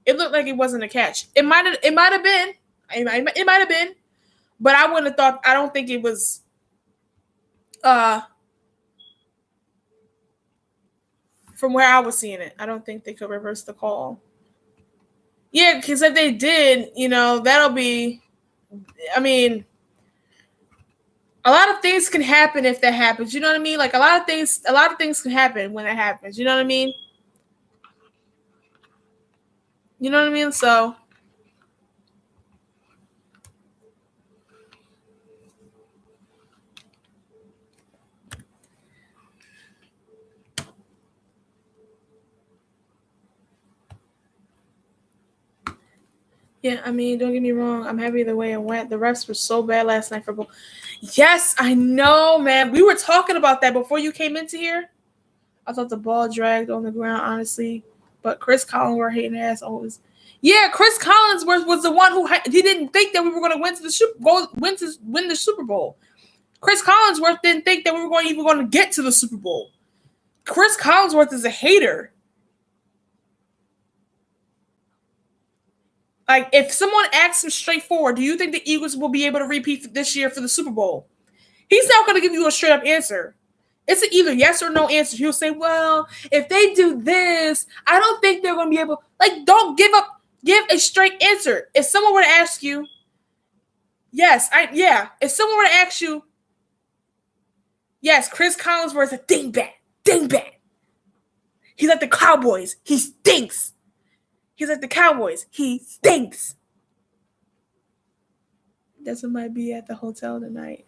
it looked like it wasn't a catch. It might have been. It might have been, but I wouldn't have thought. I don't think it was. From where I was seeing it, I don't think they could reverse the call. Yeah, because if they did, that'll be. I mean, a lot of things can happen if that happens. You know what I mean? Like a lot of things can happen when that happens. You know what I mean? You know what I mean? So yeah, I mean, don't get me wrong. I'm happy the way it went. The refs were so bad last night for both. Yes, I know, man. We were talking about that before you came into here. I thought the ball dragged on the ground, honestly. But Chris Collinsworth hating ass always. Yeah, Chris Collinsworth was the one who he didn't think that we were going to win the Super Bowl. Chris Collinsworth didn't think that we were even going to get to the Super Bowl. Chris Collinsworth is a hater. Like, if someone asks him straightforward, do you think the Eagles will be able to repeat this year for the Super Bowl? He's not going to give you a straight up answer. It's an either yes or no answer. He'll say, well, if they do this, I don't think they're going to be able. Like, don't give a straight answer. If someone were to ask you, Yes, If someone were to ask you, yes, Chris Collinsworth is a dingbat. He's like the Cowboys. He stinks. He's like the Cowboys. He stinks. That's what might be at the hotel tonight.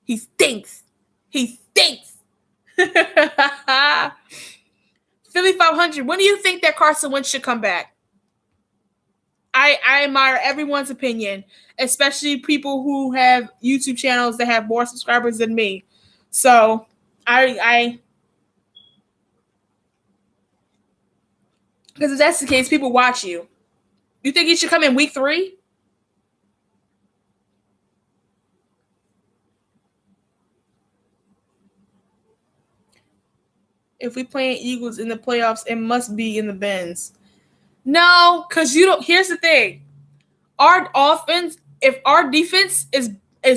He stinks. He stinks. Philly 500. When do you think that Carson Wentz should come back? I admire everyone's opinion, especially people who have YouTube channels that have more subscribers than me. So I because if that's the case, people watch you. You think he should come in week 3? If we play Eagles in the playoffs, it must be in the bins. No, because you don't. Here's the thing: our offense, if our defense is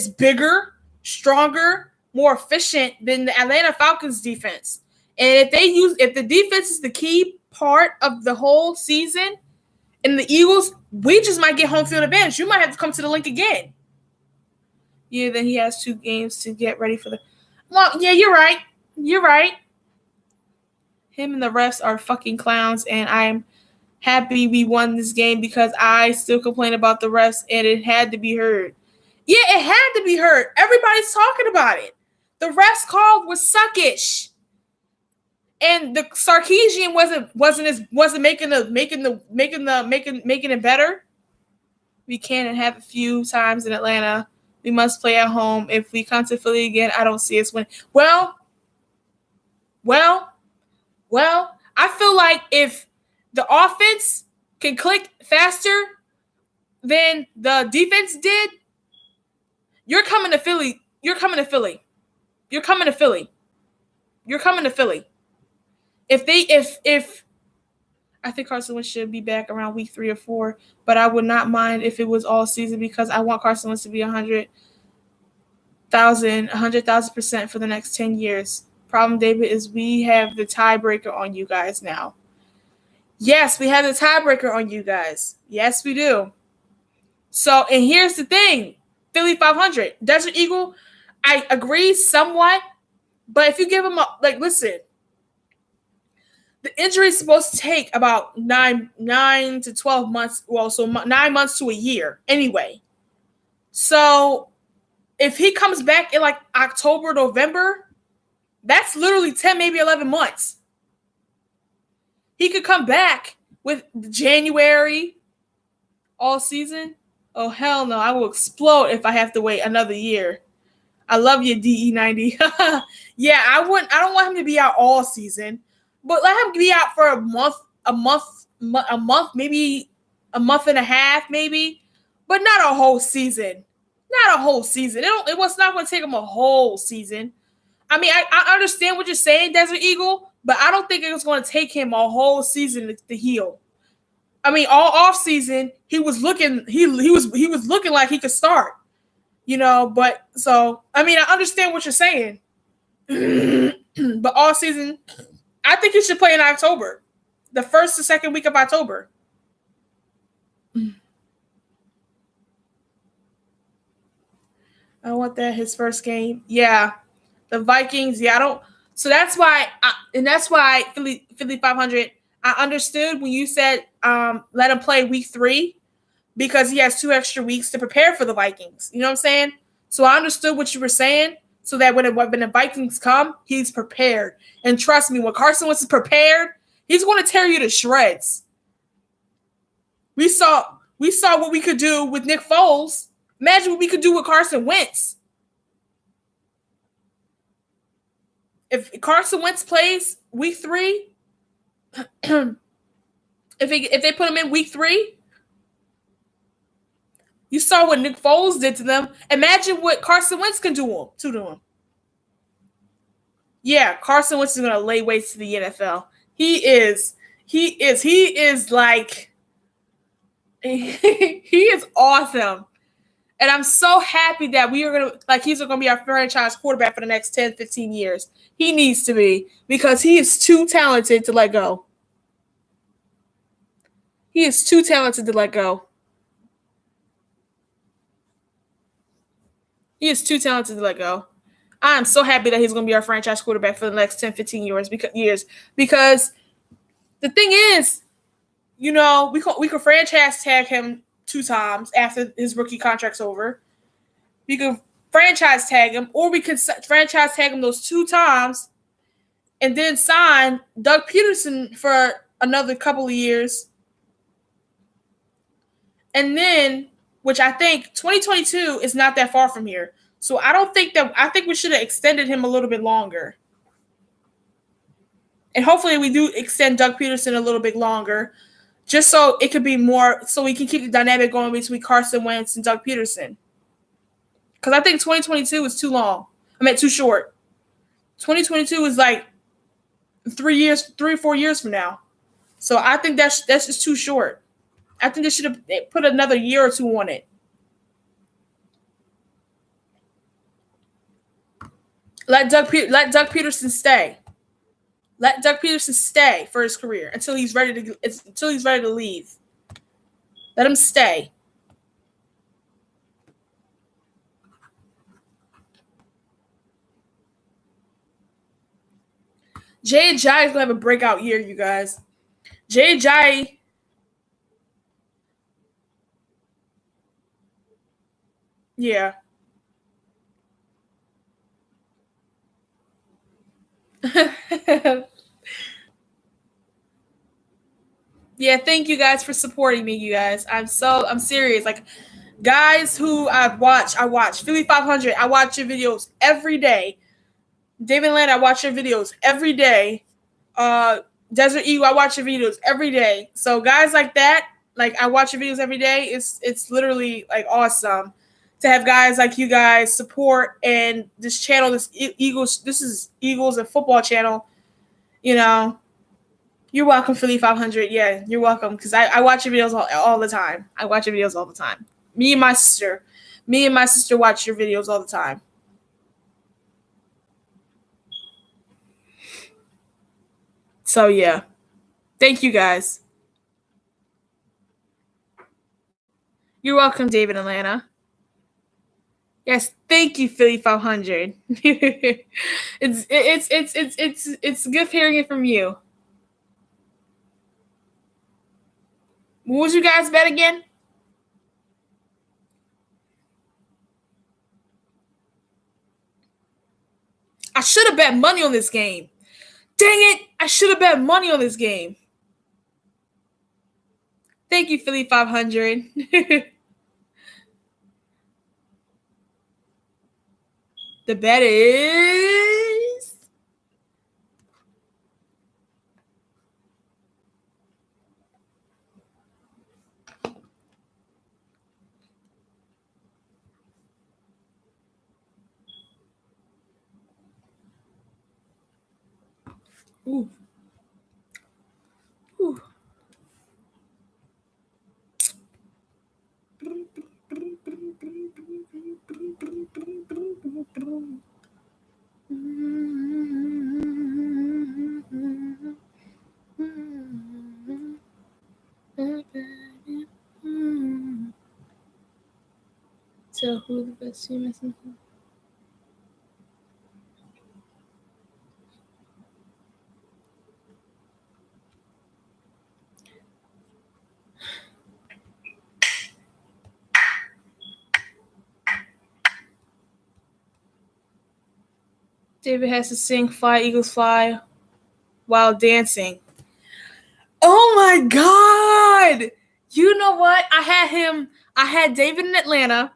bigger, stronger, more efficient than the Atlanta Falcons defense, and if the defense is the key part of the whole season, and the Eagles, we just might get home field advantage. You might have to come to the link again. Yeah, then he has 2 games to get ready for the. Well, yeah, you're right. You're right. Him and the refs are fucking clowns, and I'm happy we won this game because I still complain about the refs, and it had to be heard. Yeah, it had to be heard. Everybody's talking about it. The refs call was suckish, and the Sarkisian wasn't making it better. We can't have a few times in Atlanta. We must play at home. If we come to Philly again, I don't see us win. Well, I feel like if the offense can click faster than the defense did, you're coming to Philly. You're coming to Philly. You're coming to Philly. You're coming to Philly. If I think Carson Wentz should be back around week 3 or 4, but I would not mind if it was all season because I want Carson Wentz to be 100,000% for the next 10 years. Problem, David, is we have the tiebreaker on you guys now. Yes, we have the tiebreaker on you guys. Yes, we do. So, and here's the thing. Philly 500. Desert Eagle, I agree somewhat, but if you give him listen, the injury is supposed to take about 9 to 12 months. Well, so 9 months to a year anyway. So if he comes back in like October, November, that's literally 10, maybe 11 months. He could come back with January all season. Oh, hell no. I will explode if I have to wait another year. I love you, DE90. Yeah, I don't want him to be out all season, but let him be out for a month, maybe a month and a half, maybe, but not a whole season. Not a whole season. It was not going to take him a whole season. I mean, I understand what you're saying, Desert Eagle, but I don't think it was going to take him a whole season to heal. I mean, all off season, he was looking looking like he could start, But so I mean, I understand what you're saying, but all season, I think he should play in October, the 1st to 2nd week of October. I want that his first game. Yeah. The Vikings, I don't. So that's why Philly 500. I understood when you said let him play week 3 because he has 2 extra weeks to prepare for the Vikings. You know what I'm saying? So I understood what you were saying, so that when the Vikings come, he's prepared. And trust me, when Carson Wentz is prepared, he's going to tear you to shreds. We saw what we could do with Nick Foles. Imagine what we could do with Carson Wentz. If Carson Wentz plays week 3, if they put him in week 3, you saw what Nick Foles did to them. Imagine what Carson Wentz can do to them. Yeah, Carson Wentz is going to lay waste to the NFL. He is like, he is awesome. And I'm so happy that he's going to be our franchise quarterback for the next 10, 15 years. He needs to be, because he is too talented to let go. He is too talented to let go. He is too talented to let go. I'm so happy that he's going to be our franchise quarterback for the next 10, 15 because the thing is, you know, we could franchise tag him 2 times after his rookie contract's over. We could franchise tag him, or we could franchise tag him those 2 times and then sign Doug Peterson for another couple of years. And then, which I think 2022 is not that far from here. So I think we should have extended him a little bit longer. And hopefully we do extend Doug Peterson a little bit longer, just so it could be more, so we can keep the dynamic going between Carson Wentz and Doug Peterson. Because I think 2022 is too long. Too short. 2022 is like 3 or 4 years from now. So I think that's just too short. I think they should have put another year or 2 on it. Let Doug Peterson stay. Let Doug Peterson stay for his career until he's ready to leave. Let him stay. Jay Ajayi is gonna have a breakout year, you guys. Jay Ajayi. Yeah. Yeah, thank you guys for supporting me, you guys. I'm serious. Like, guys who I watch Philly 500. I watch your videos every day. David Land, I watch your videos every day. Desert Eagle, I watch your videos every day. So guys like that, like I watch your videos every day. It's literally like awesome to have guys like you guys support and this channel, this is Eagles and football channel. You know, you're welcome, Philly 500. Yeah, you're welcome because I watch your videos all the time. I watch your videos all the time. Me and my sister watch your videos all the time. So yeah, thank you guys. You're welcome, David Atlanta. Yes, thank you, Philly 500. It's good hearing it from you. What was you guys bet again? I should have bet money on this game. Dang it! I should have bet money on this game. Thank you, Philly 500. The bet is ooh. Ooh. So who the best team is? David has to sing "Fly Eagles Fly" while dancing. Oh my God! You know what? I had David in Atlanta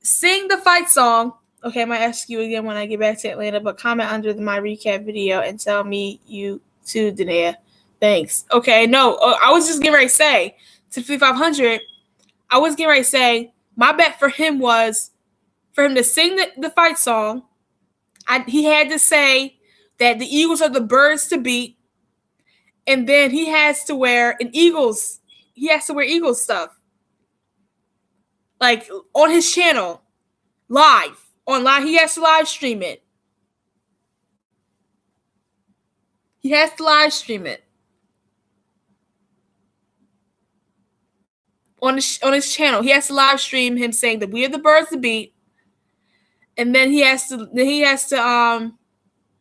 sing the fight song. Okay, I might ask you again when I get back to Atlanta, but comment under my recap video and tell me you too, Danae. Thanks. Okay, no, I was just getting ready to say to 5500. I was getting ready to say my bet for him was for him to sing the fight song. He had to say that the Eagles are the birds to beat, and then he has to wear Eagles stuff, like on his channel, live online. He has to live stream it. He has to live stream it. on his channel. He has to live stream him saying that we are the birds to beat, and then he has to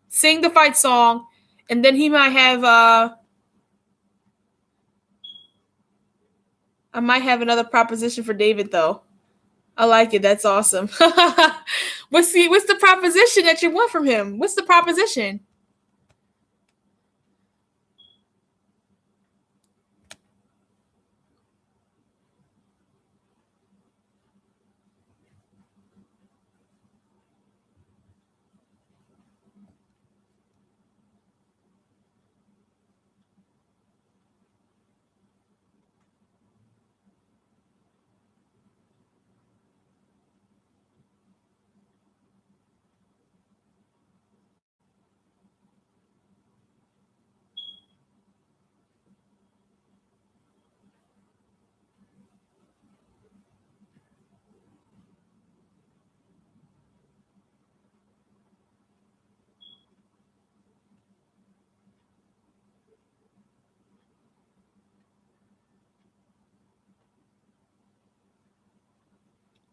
sing the fight song, and then he might have I might have another proposition for David though. I like it. That's awesome. What's the proposition that you want from him? What's the proposition?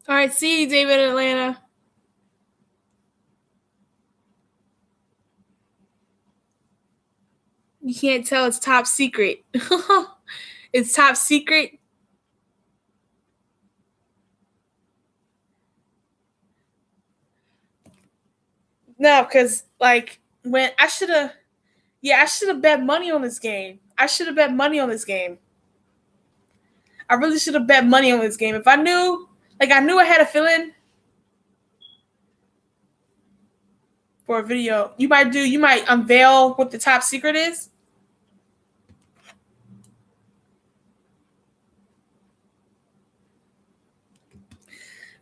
All right, see you, David, in Atlanta. You can't tell it's top secret. It's top secret. No, because like when I should have bet money on this game. I really should have bet money on this game. If I knew, I had a feeling for a video. You might unveil what the top secret is.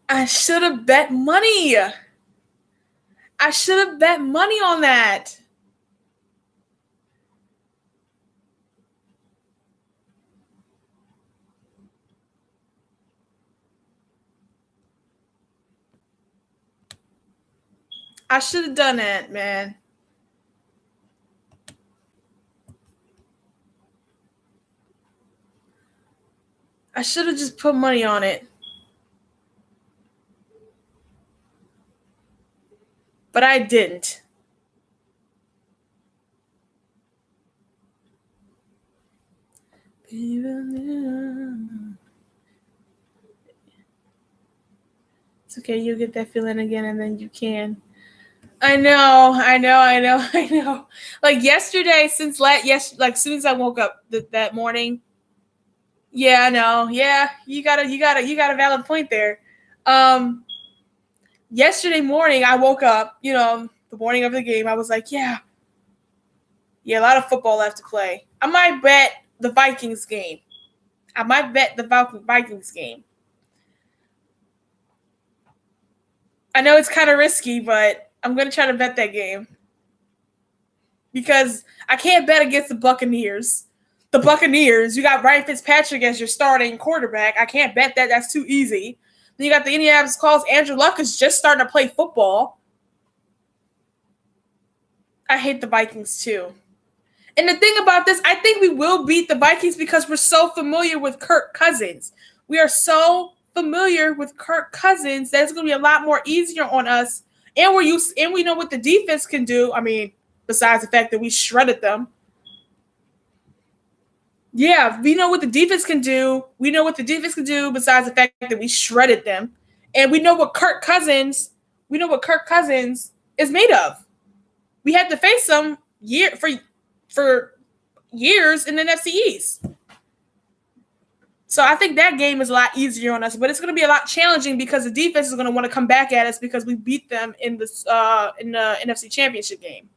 I should have bet money. I should have bet money on that. I should have done that, man. I should have just put money on it. But I didn't. It's okay, you'll get that feeling again and then you can. I know. Like yesterday, since soon as I woke up that morning. Yeah, I know. Yeah, you got a valid point there. Yesterday morning, I woke up, the morning of the game. I was like, yeah, a lot of football left to play. I might bet the Vikings game. I know it's kind of risky, but I'm going to try to bet that game. Because I can't bet against the Buccaneers. The Buccaneers, you got Ryan Fitzpatrick as your starting quarterback. I can't bet that. That's too easy. Then you got the Indianapolis Colts. Andrew Luck is just starting to play football. I hate the Vikings too. And the thing about this, I think we will beat the Vikings because we're so familiar with Kirk Cousins. We are so familiar with Kirk Cousins that it's going to be a lot more easier on us. And we know what the defense can do. I mean, besides the fact that we shredded them. Yeah, we know what the defense can do. Besides the fact that we shredded them. And we know what Kirk Cousins is made of. We had to face them for years in the NFC East. So I think that game is a lot easier on us, but it's going to be a lot challenging because the defense is going to want to come back at us because we beat them in the NFC Championship game.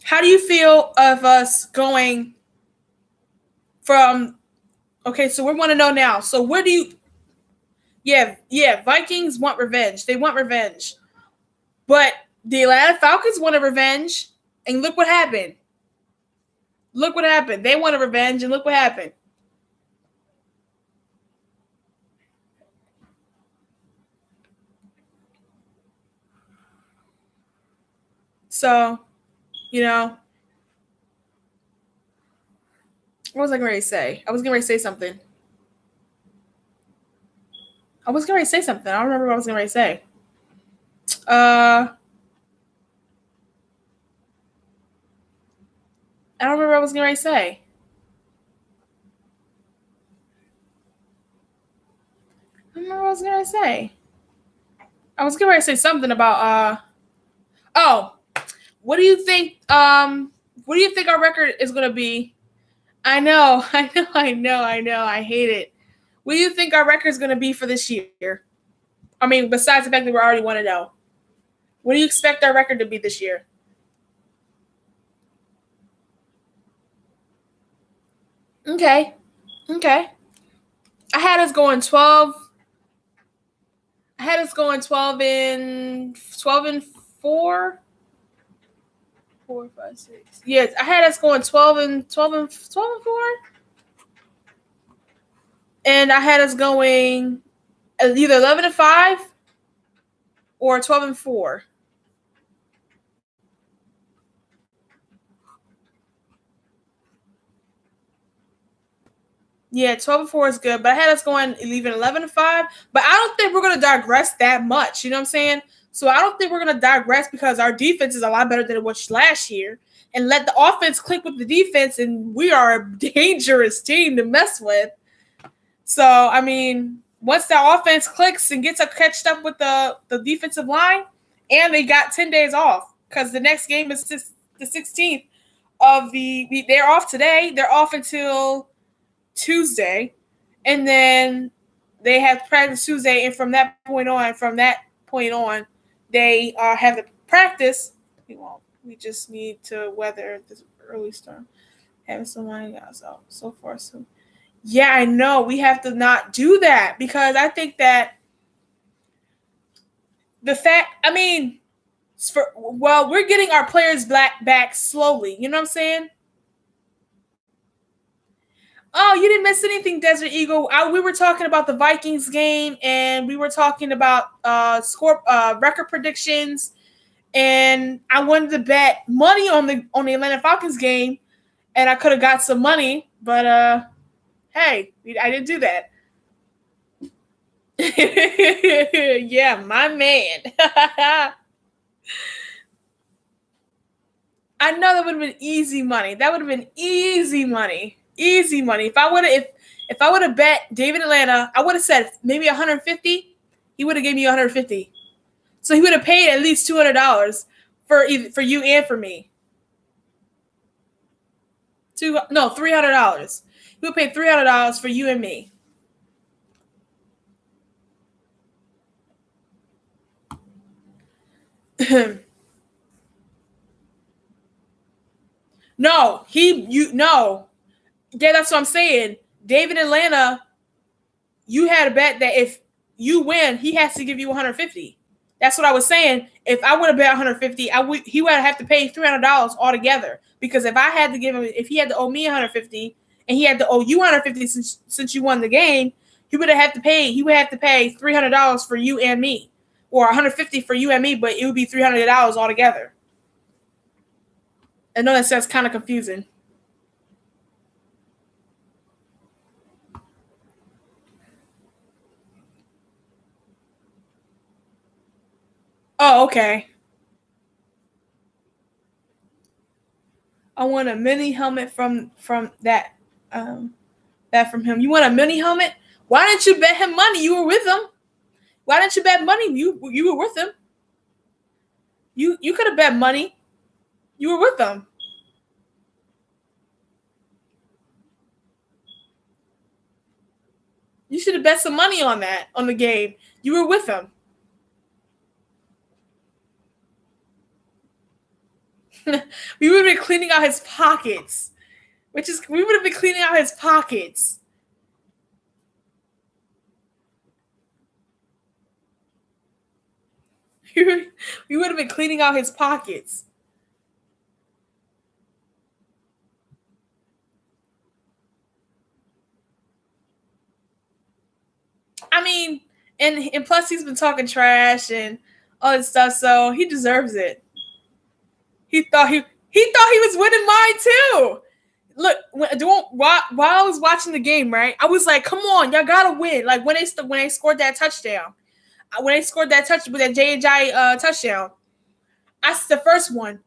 How do you feel of us going from? Okay, so we want to know now. So where do you? Yeah. Vikings want revenge. They want revenge, but the Atlanta Falcons want a revenge, and look what happened. Look what happened. They wanted revenge, and look what happened. So, you know, what was I going to say? I was going to say something. I was going to say something. I don't remember what I was going to say. I don't remember what I was going to say. I don't remember what I was going to say. I was going to say something about oh, what do you think what do you think our record is going to be? I know. I hate it. What do you think our record is going to be for this year? I mean, besides the fact that we're already 1-0. What do you expect our record to be this year? Okay. I had us going 12. I had us going 12 and 4. 4, 5, 6. Yes, I had us going 12 and 4. And I had us going either 11-5 or 12-4. Yeah, 12-4 is good, but I had us going even 11-5. But I don't think we're gonna digress that much. You know what I'm saying? So I don't think we're gonna digress because our defense is a lot better than it was last year. And let the offense click with the defense, and we are a dangerous team to mess with. So I mean, once the offense clicks and gets catched up with the defensive line, and they got 10 days off because the next game is the 16th of they're off today. They're off until Tuesday, and then they have practice Tuesday, and from that point on, they have the practice. We just need to weather this early storm. Having someone else out so far. So, yeah, I know we have to not do that because I think that the fact. I mean, we're getting our players back slowly. You know what I'm saying? Oh, you didn't miss anything, Desert Eagle. We were talking about the Vikings game, and we were talking about record predictions, and I wanted to bet money on the Atlanta Falcons game, and I could have got some money, but hey, I didn't do that. Yeah, my man. I know that would have been easy money. That would have been easy money. Easy money. If I would have bet David Atlanta, I would have said maybe 150. He would have given me 150. So he would have paid at least $200 for you and for me. $300. He would pay $300 for you and me. No. Yeah, that's what I'm saying. David Atlanta, you had a bet that if you win, he has to give you 150. That's what I was saying. If I would have bet 150, he would have to pay $300 altogether. Because if he had to owe me 150 and he had to owe you 150 since you won the game, he would have to pay $300 for you and me, or 150 for you and me, but it would be $300 altogether. I know that sounds kind of confusing. Oh, okay. I want a mini helmet from that from him. You want a mini helmet? Why didn't you bet him money? You were with him. Why didn't you bet money? You were with him. You could have bet money. You were with him. You should have bet some money on the game. You were with him. We would have been cleaning out his pockets. We would have been cleaning out his pockets. We would have been cleaning out his pockets. mean, and plus he's been talking trash and all this stuff, so he deserves it. He thought he was winning mine too. Look, while I was watching the game, right, I was like, "Come on, y'all gotta win!" Like when they scored that touchdown, when they scored that touch with that J.J. Touchdown, that's the first one.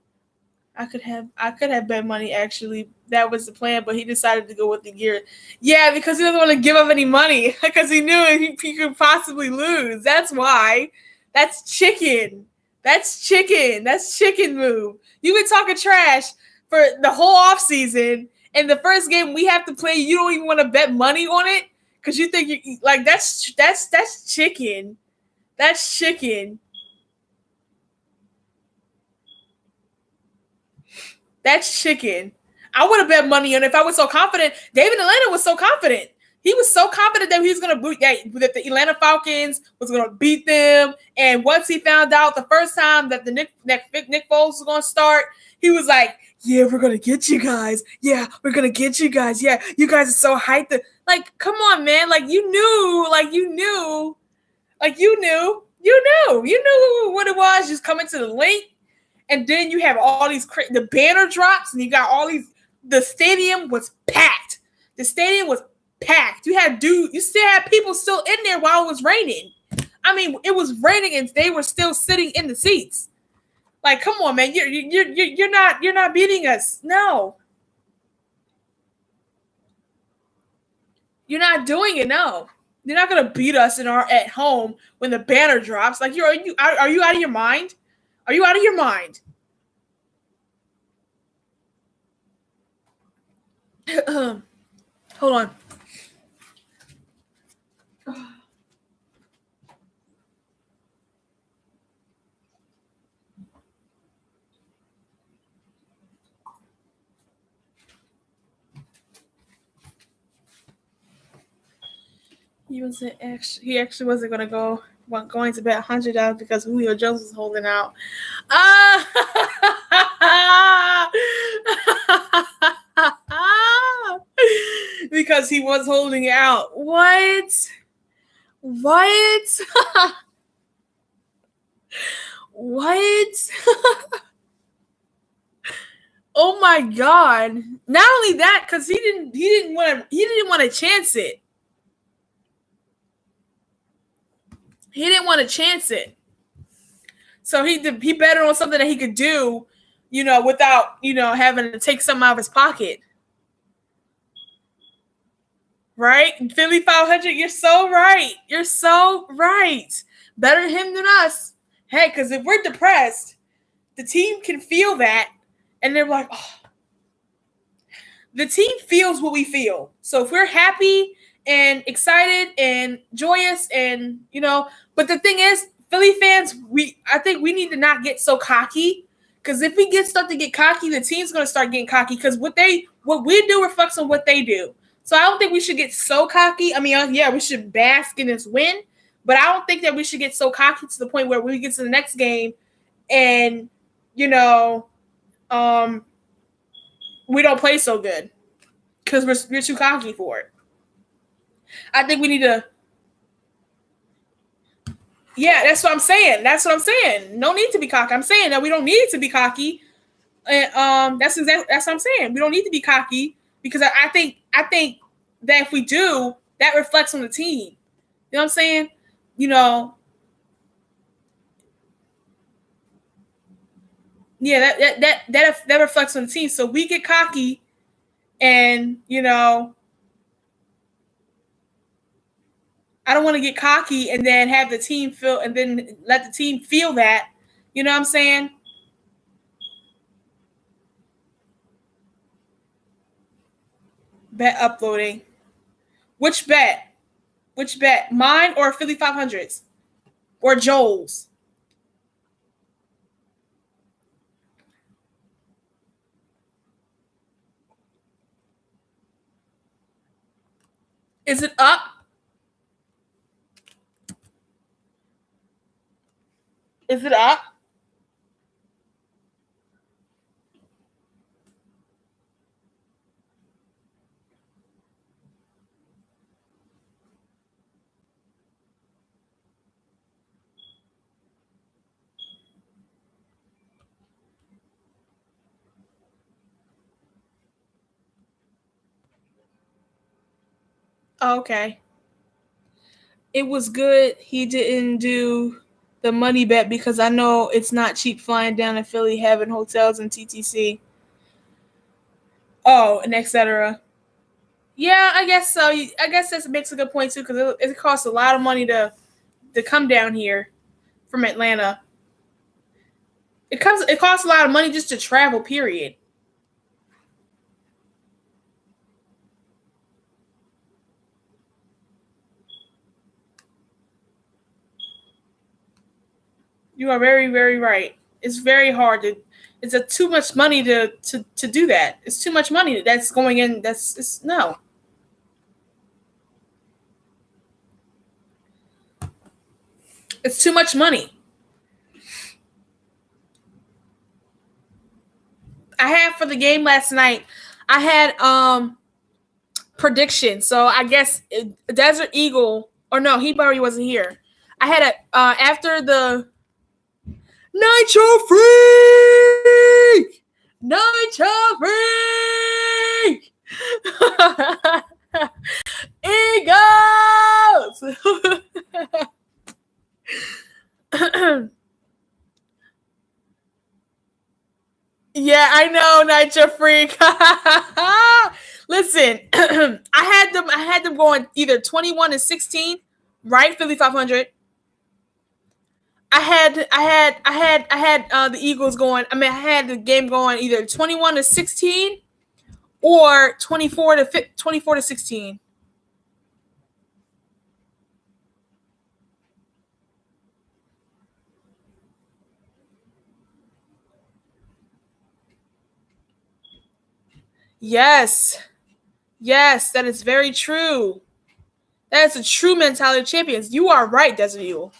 I could have bet money actually. That was the plan, but he decided to go with the gear. Yeah, because he doesn't want to give up any money because he knew he could possibly lose. That's why. That's chicken. That's chicken. That's chicken move. You've been talking trash for the whole off season, and the first game we have to play, you don't even want to bet money on it because you think you like that's chicken. That's chicken. That's chicken. I would have bet money on it if I was so confident. David Atlanta was so confident. He was so confident that he was going to beat that the Atlanta Falcons was going to beat them. And once he found out the first time that the Nick Foles was going to start, he was like, "Yeah, we're going to get you guys. Yeah, we're going to get you guys. Yeah, you guys are so hyped." Like, come on, man. Like you knew what it was. Just coming to the link. And then you have all these the banner drops, and you got all these. The stadium was packed. The stadium was packed. You still had people still in there while it was raining. I mean, it was raining, and they were still sitting in the seats. Like, come on, man, you're not beating us. No, you're not doing it. No, you're not gonna beat us at home when the banner drops. Like, are you out of your mind? Are you out of your mind? Hold on. He actually wasn't going to bet $100 because Julio Jones was holding out. Because he was holding out. What? What? What? Oh my god. Not only that, because he didn't want to chance it. He didn't want to chance it. So he bet on something that he could do, without, having to take something out of his pocket. Right? Philly 500, you're so right. You're so right. Better him than us. Hey, because if we're depressed, the team can feel that, and they're like, oh. The team feels what we feel. So if we're happy and excited and joyous and, but the thing is, Philly fans, I think we need to not get so cocky, because if we start to get cocky, the team's going to start getting cocky, because what we do reflects on what they do. So I don't think we should get so cocky. I mean, yeah, we should bask in this win, but I don't think that we should get so cocky to the point where we get to the next game and, we don't play so good because we're too cocky for it. I think we need to. Yeah, that's what I'm saying. No need to be cocky. I'm saying that we don't need to be cocky. And that's what I'm saying. We don't need to be cocky, because I think that if we do, that reflects on the team. You know what I'm saying? Yeah, that reflects on the team. So we get cocky, and I don't want to get cocky and then have the team feel, and then let the team feel that. You know what I'm saying? Bet uploading. Which bet? Which bet? Mine or Philly 500s? Or Joel's? Is it up? Is it up? Okay. It was good he didn't do the money bet because I know it's not cheap flying down to Philly, having hotels and TTC. Oh, and etc. Yeah, I guess so. I guess that makes a good point too because it costs a lot of money to come down here from Atlanta. It costs a lot of money just to travel. Period. You are very, very right. It's very hard to. It's a too much money to do that. It's too much money that's going in. That's it's no. It's too much money. I had for the game last night. I had prediction. So I guess Desert Eagle or no, he already wasn't here. I had a after the Nitro Freak! Nitro Freak! Eagles! Yeah, I know, Nitro Freak. Listen, I had them going either 21-16, right? Philly 500. I had the Eagles going. I mean, I had the game going either 21-16 or 24-16. Yes. Yes, that is very true. That is a true mentality of champions. You are right, Desert Eagle.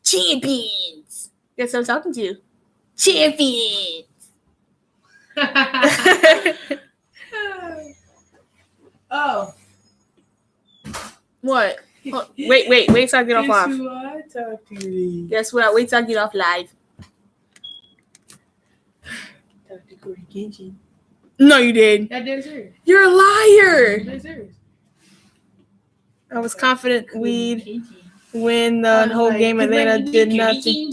Champions. That's what I'm talking to. Champions. Oh. What? Oh, wait till I get off live. Who I talk to? Guess what? Wait till I get off live. Talk to Cody Kenshin. No, you did. That is her. You're a liar. That's hers. I was confident we'd win the whole game. Atlanta did nothing.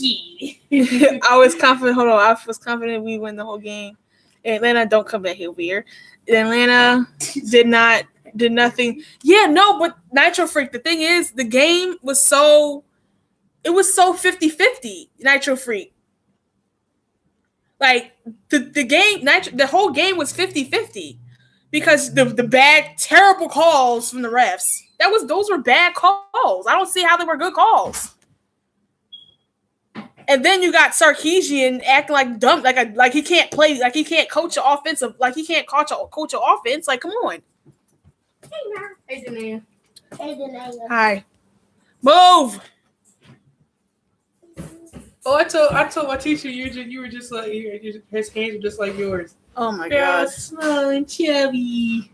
I was confident. Hold on. I was confident we win the whole game. Atlanta, don't come back here weird. Atlanta did nothing. Yeah, no, but Nitro Freak, the thing is, the game was so 50-50, Nitro Freak. Like the game, the whole game was 50-50 because the bad, terrible calls from the refs. Those were bad calls. I don't see how they were good calls. And then you got Sarkisian acting like dumb, like he can't play, like he can't coach an offensive, like he can't coach an offense. Like, come on. Hey, Danae. Hey, Danae. Hi. Move. Oh, I told my teacher you were just like his hands were just like yours. Oh my Yeah, god. smiling, chubby.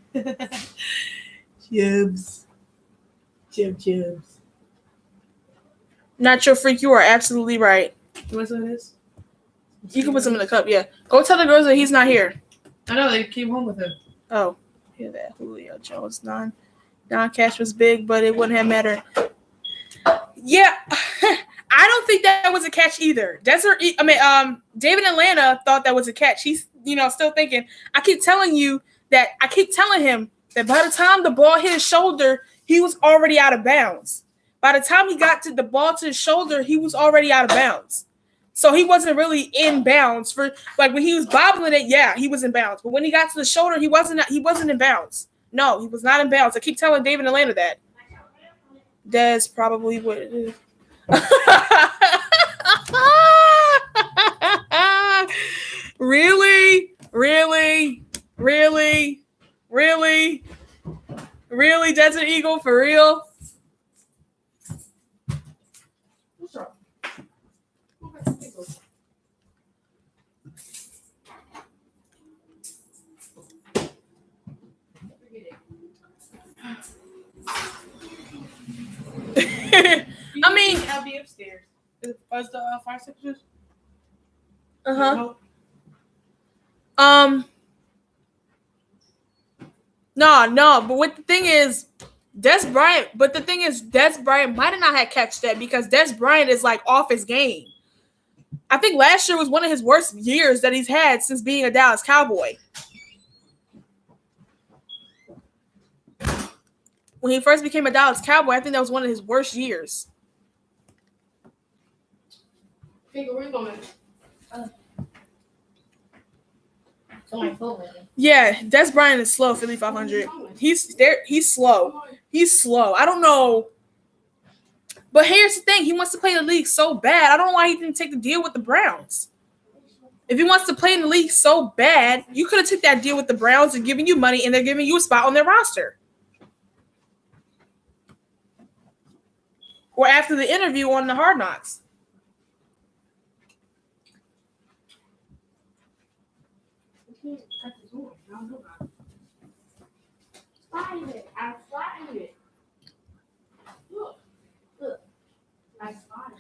Chubs. Chubs. Nitro Freak, you are absolutely right. You want some of this? You can put some in the cup, yeah. Go tell the girls that he's not here. I know they came home with him. Oh, hear that. Julio Jones non-cash was big, but it wouldn't have mattered. Yeah, I don't think that was a catch either. David Atlanta thought that was a catch. He's, still thinking. I keep telling him that by the time the ball hit his shoulder, he was already out of bounds. By the time he got to the ball to his shoulder, he was already out of bounds. So he wasn't really in bounds for like when he was bobbling it. Yeah, he was in bounds. But when he got to the shoulder, he wasn't in bounds. No, he was not in bounds. I keep telling David Atlanta that. That's probably what it is. Really? Really, Desert Eagle, for real? I mean, I'll be upstairs. As the fire extinguishers. No. But what the thing is, Des Bryant might have not had catch that because Des Bryant is like off his game. I think last year was one of his worst years that he's had since being a Dallas Cowboy. When he first became a Dallas Cowboy, I think that was one of his worst years. Yeah, Des Bryant is slow, Philly 500. He's there. He's slow. I don't know. But here's the thing. He wants to play in the league so bad. I don't know why he didn't take the deal with the Browns. If he wants to play in the league so bad, you could have took that deal with the Browns and given you money, and they're giving you a spot on their roster. Or after the interview on the Hard Knocks.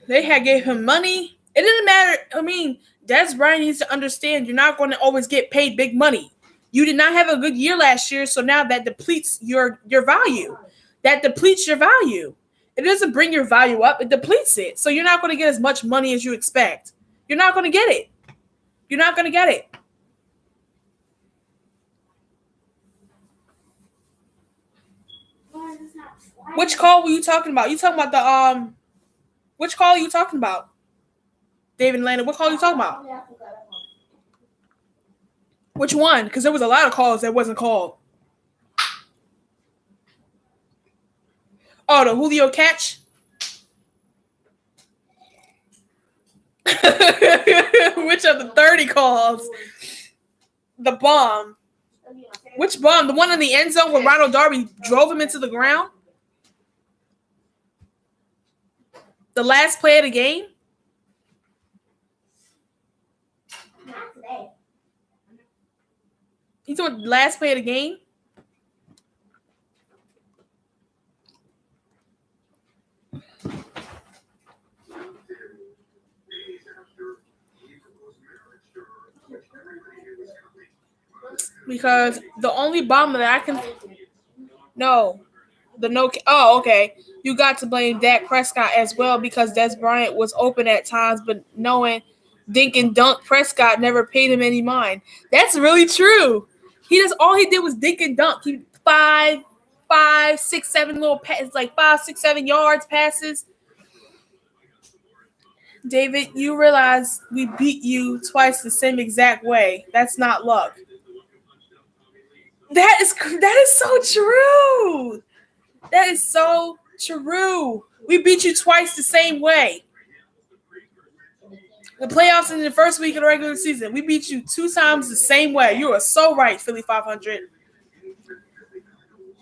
They had gave him money. It didn't matter. I mean, Des Bryant needs to understand you're not going to always get paid big money. You did not have a good year last year, so now that depletes your value. That depletes your value. It doesn't bring your value up. It depletes it. So you're not going to get as much money as you expect. You're not going to get it. You're not going to get it. Which call were you talking about? You talking about the which call are you talking about? David and Landon, what call are you talking about? Which one? Because there was a lot of calls that wasn't called. Oh, the Julio catch? Which of the 30 calls? The bomb. Which bomb? The one in the end zone where Ronald Darby drove him into the ground? The last play of the game? Not today. You talking the last play of the game? Because the only bomb that I can... No. Oh, okay. You got to blame Dak Prescott as well because Des Bryant was open at times, but knowing Dink and Dunk Prescott never paid him any mind. That's really true. All he did was dink and dunk. He 5, 6, 7 little passes, like 5, 6, 7 yards passes. David, you realize we beat you twice the same exact way. That's not luck. That is so true. That is so true. We beat you twice the same way. The playoffs in the first week of the regular season, we beat you 2 times the same way. You are so right, Philly 500.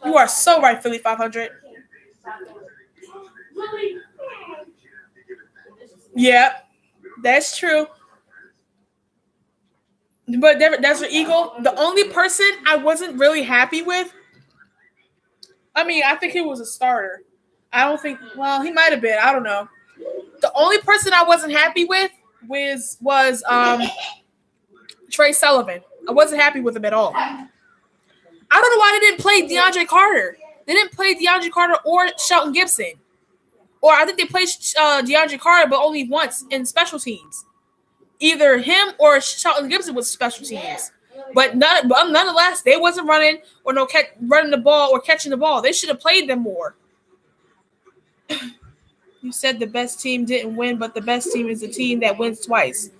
You are so right, Philly 500. Yeah, that's true. But Desert Eagle, the only person I wasn't really happy with, I mean, I think he was a starter. I don't think, well, he might have been. I don't know. The only person I wasn't happy with was Trey Sullivan. I wasn't happy with him at all. I don't know why they didn't play DeAndre Carter. They didn't play DeAndre Carter or Shelton Gibson. Or I think they played DeAndre Carter, but only once in special teams. Either him or Shelton Gibson was special teams. But nonetheless, they wasn't running or running the ball or catching the ball. They should have played them more. You said the best team didn't win, but the best team is the team that wins twice.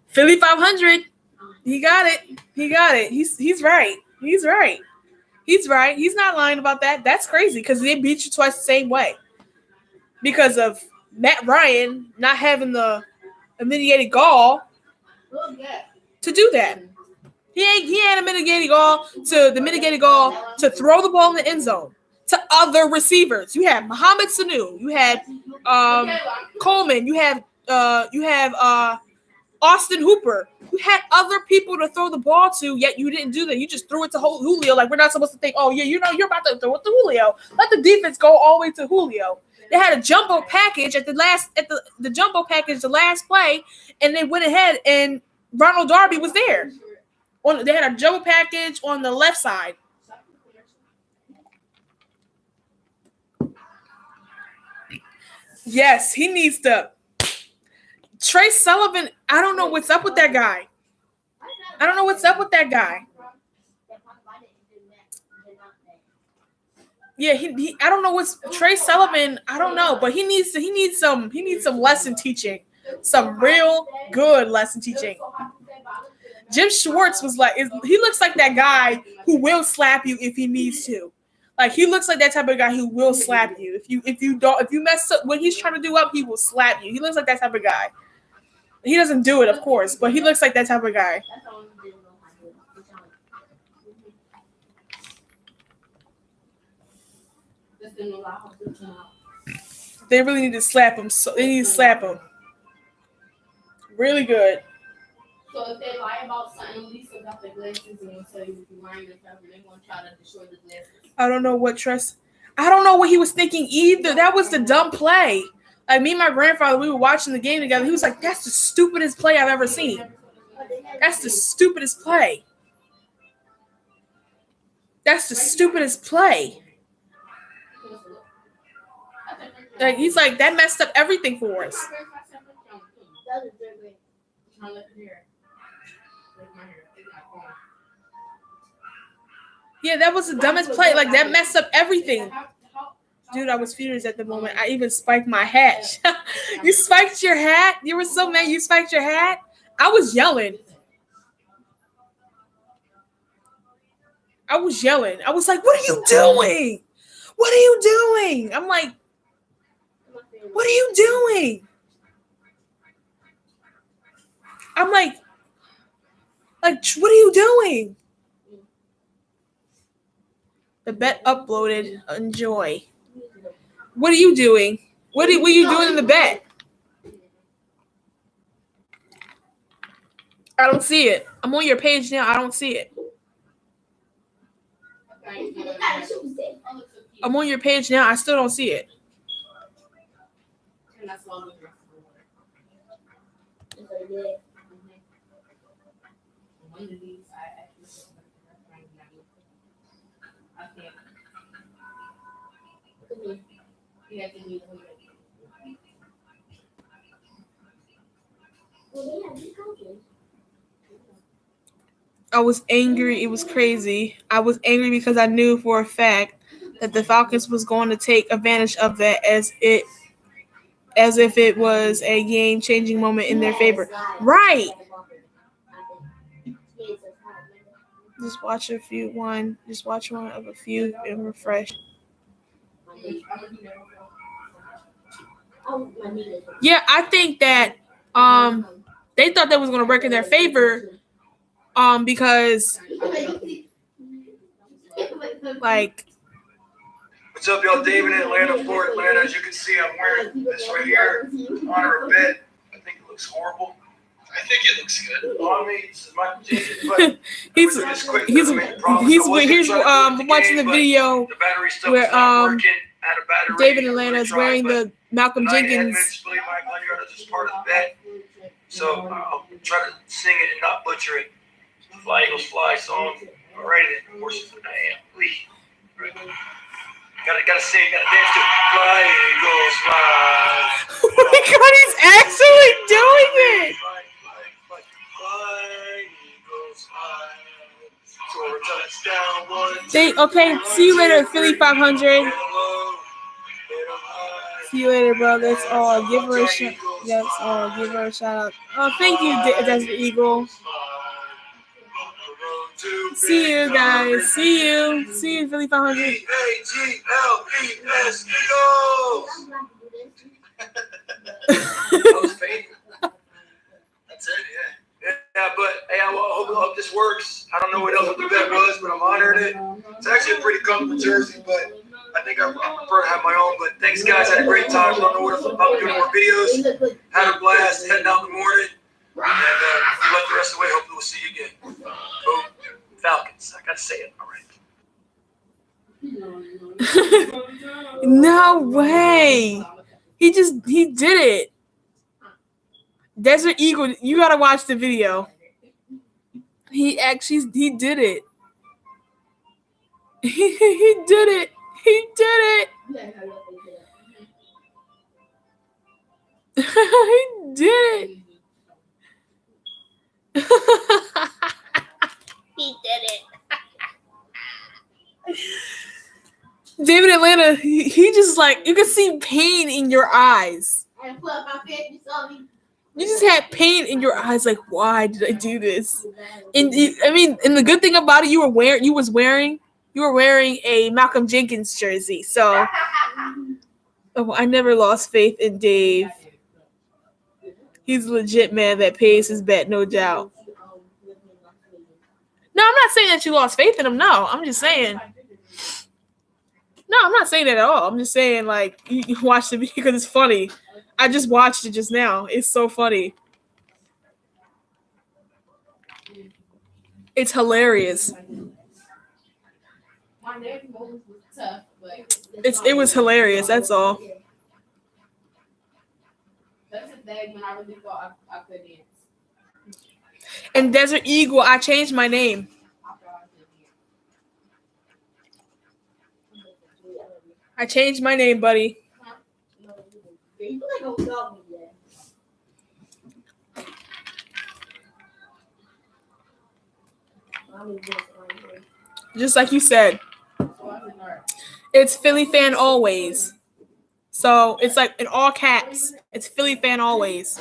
Philly 500. He got it. He's right. He's right. He's not lying about that. That's crazy because they beat you twice the same way. Because of Matt Ryan not having the mitigated gall to do that. He had a mitigated gall to throw the ball in the end zone to other receivers. You had Mohamed Sanu, you had Coleman, you have Austin Hooper. You had other people to throw the ball to, yet you didn't do that. You just threw it to Julio. Like, we're not supposed to think, oh, yeah, you're about to throw it to Julio. Let the defense go all the way to Julio. They had a jumbo package at the jumbo package, the last play, and they went ahead and Ronald Darby was there. They had a jumbo package on the left side. Yes, he needs to. Trey Sullivan, I don't know what's up with that guy. Yeah, I don't know what's Trey Sullivan. I don't know, but he needs some lesson teaching, some real good lesson teaching. Jim Schwartz was like, he looks like that guy who will slap you if he needs to. Like, he looks like that type of guy who will slap you. If you mess up when he's trying to do up, he will slap you. He looks like that type of guy. He doesn't do it, of course, but he looks like that type of guy. They really need to slap him. So they need to slap him. Really good. So if they lie about something, Lisa got the glasses and they'll tell you if you're wearing the cover, they're going to try to destroy the glasses. I don't know what he was thinking either. That was the dumb play. Like, me and my grandfather, we were watching the game together. He was like, that's the stupidest play I've ever seen. That's the stupidest play. Like, he's like, that messed up everything for us. Yeah, that was the dumbest play. Like, that messed up everything. Dude, I was furious at the moment. I even spiked my hat. You spiked your hat? You were so mad you spiked your hat? I was yelling. I was like, what are you doing? I'm like, what are you doing? I'm like, what are you doing? The bet uploaded. Enjoy. What are you doing? What are you doing in the bet? I don't see it. I'm on your page now. I don't see it. I'm on your page now. I still don't see it. I was angry. It was crazy. I was angry because I knew for a fact that the Falcons was going to take advantage of that as if it was a game-changing moment in their favor. Right. Just watch one of a few and refresh. Yeah, I think that they thought that was going to work in their favor because like, what's up, y'all? David in Atlanta, Florida, Atlanta. As you can see, I'm wearing this right here. Honor a bet. I think it looks horrible. I think it looks good. On me, it's my but he's watching the video where David in Atlanta is wearing the Malcolm Jenkins. Part of the bet. So I'll try to sing it and not butcher it. Fly Eagles Fly song. All right, then. Horses I am. Right. Gotta sing, gotta dance to Fly Eagles Fly. Oh my God, he's actually doing it. Fly Eagles Fly. So touchdown, Okay, see you later, Philly 500. See you later, bro. That's all. Give her a shout. That's all. Give her a shout out. Oh, thank you, Desert Eagle. See you guys. See you, Philly 500. EAGLES Eagles. That was painful. That's it, yeah. Yeah, but hey, I hope this works. I don't know what else the bet was, but I'm honoring it. It's actually a pretty comfortable jersey, but I think I prefer to have my own. But thanks, guys. Had a great time. Don't know what else I'm about to do more videos. Had a blast. Heading out in the morning. good luck the rest of the way. Hopefully we'll see you again. Go Falcons. I got to say it. All right. No way. He did it. Desert Eagle, you gotta watch the video. He did it. He did it. He did it. He did it. He did it. David Atlanta, he just like, you can see pain in your eyes. You just had pain in your eyes, like, why did I do this? And and the good thing about it, you were wearing a Malcolm Jenkins jersey. So I never lost faith in Dave. He's a legit man that pays his bet, no doubt. No, I'm not saying that you lost faith in him. No, I'm just saying. No, I'm not saying that at all. I'm just saying, like, you watch the video because it's funny. I just watched it just now. It's so funny. It's hilarious. It was hilarious. That's all. That's the day when I really thought I could dance. And Desert Eagle, I changed my name. I changed my name, buddy. Just like you said. It's Philly fan always. So it's like in all caps. It's Philly fan always.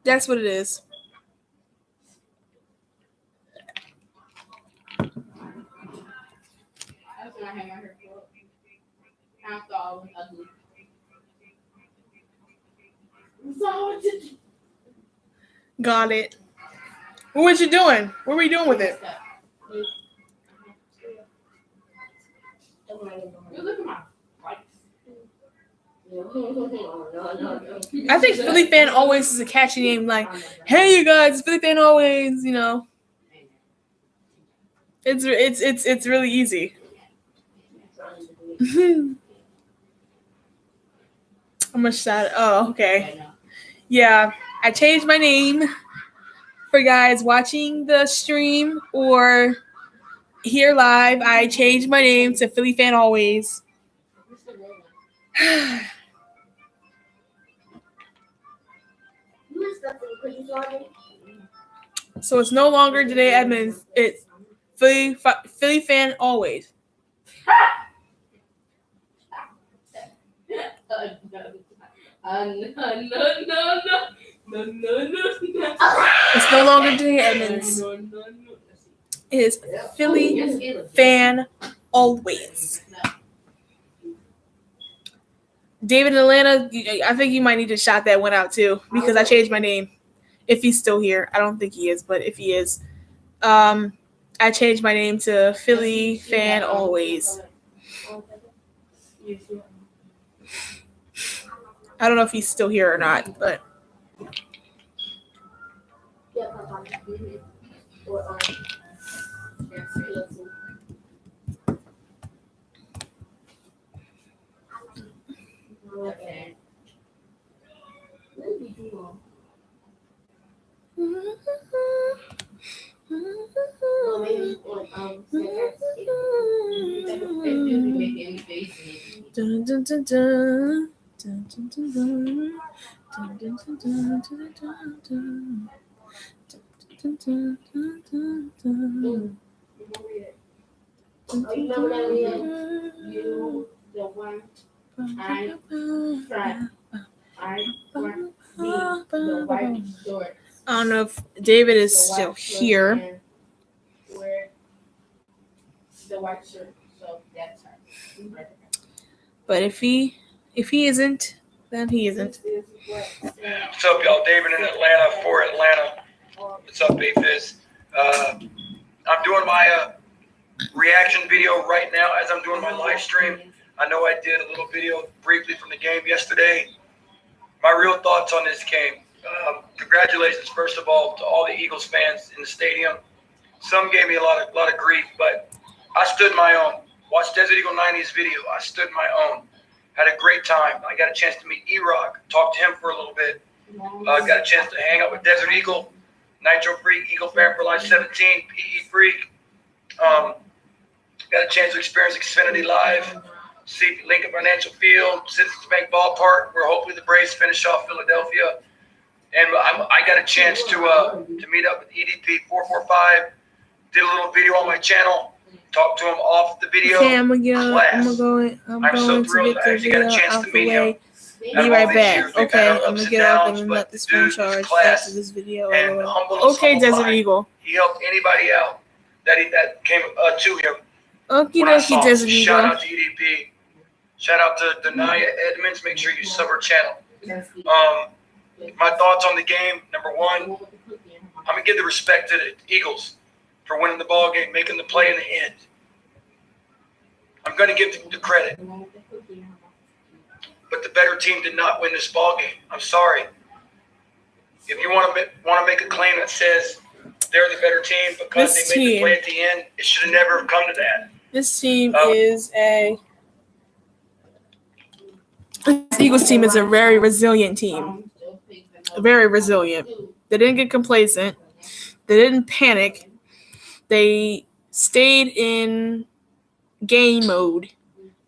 That's what it is. That's when I had my hair pulled. I thought I was ugly. Got it. What was you doing? What were you doing with it? You look at my I think Philly fan always is a catchy name. Like, hey, you guys, Philly fan always. You know, it's really easy. How much that? Oh, okay. Yeah, I changed my name for guys watching the stream or here live. I changed my name to Philly fan always. So it's no longer Janae Edmonds. It's Philly fan always. It's no longer Janae Edmonds. It is Philly fan always. David in Atlanta, I think you might need to shout that one out too because I changed my name. If he's still here, I don't think he is, but if he is, I changed my name to Philly fan always. I don't know if he's still here or not, but dun, dun, dun, dun. Dun, dun, dun, dun. Dun, dun, dun, dun, dun, dun, dun, dun. Dun, dun, dun, dun, dun. Dun, dun, remember that we had dun, you, the one, I want the white shorts. I don't know if David is still here. Wear the white shirt, so that's her. But if he isn't, Then he isn't. What's up, y'all? David in Atlanta for Atlanta. What's up, A-Fizz? I'm doing my reaction video right now as I'm doing my live stream. I know I did a little video briefly from the game yesterday. My real thoughts on this game. Congratulations, first of all, to all the Eagles fans in the stadium. Some gave me a lot of grief, but I stood my own. Watched Desert Eagle 90's video. I stood my own. Had a great time. I got a chance to meet E-Rock, talk to him for a little bit. Got a chance to hang out with Desert Eagle, Nitro Freak, Eagle Fan for Life 17, PE Freak. Got a chance to experience Xfinity Live, see Lincoln Financial Field, Citizens Bank Ballpark, where hopefully the Braves finish off Philadelphia. And I got a chance to meet up with EDP 445. Did a little video on my channel. Talked to him off the video. Okay, I'm going so to thrilled get I the actually got a video chance out to the meet him. way. Out Be of all right these back. years, we've Okay, had our I'm ups gonna and get off downs, and but let the this phone dude is charge class after this video. and humble as Okay, humble Desert pie. Eagle. He helped anybody out that came to him. Okie When I dokie, saw him. Desert Shout Eagle. out to EDP. Shout out to Denaya Edmonds. Make sure you sub her channel. My thoughts on the game. Number one, I'm gonna give the respect to the Eagles for winning the ball game, making the play in the end. I'm gonna give the credit, but the better team did not win this ball game. I'm sorry. If you want to make a claim that says they're the better team because This they made the team- play at the end, it should have never have come to that. This team is this Eagles team is a very resilient team. Very resilient. They didn't get complacent. They didn't panic. They stayed in game mode.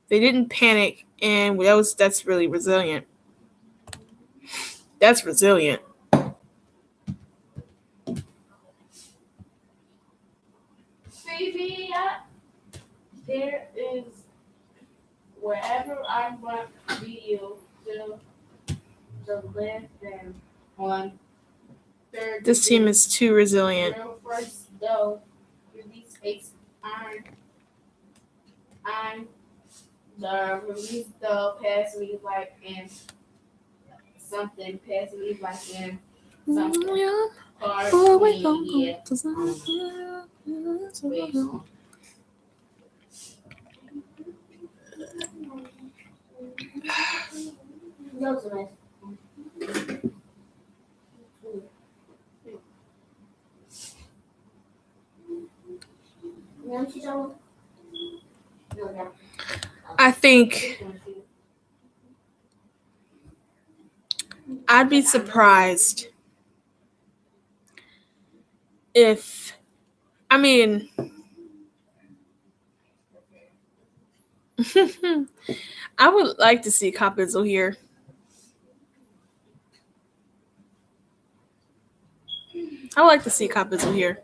They didn't panic, and that's really resilient. That's resilient. Phoebe, there is wherever I want video to the left and on third. This team is too resilient. First though, release space I'm the release though pass me like and something pass me like and something. Hard yeah. I think I'd be surprised if, I mean, I would like to see Cop Izzo here. I would like to see Cop Izzo here.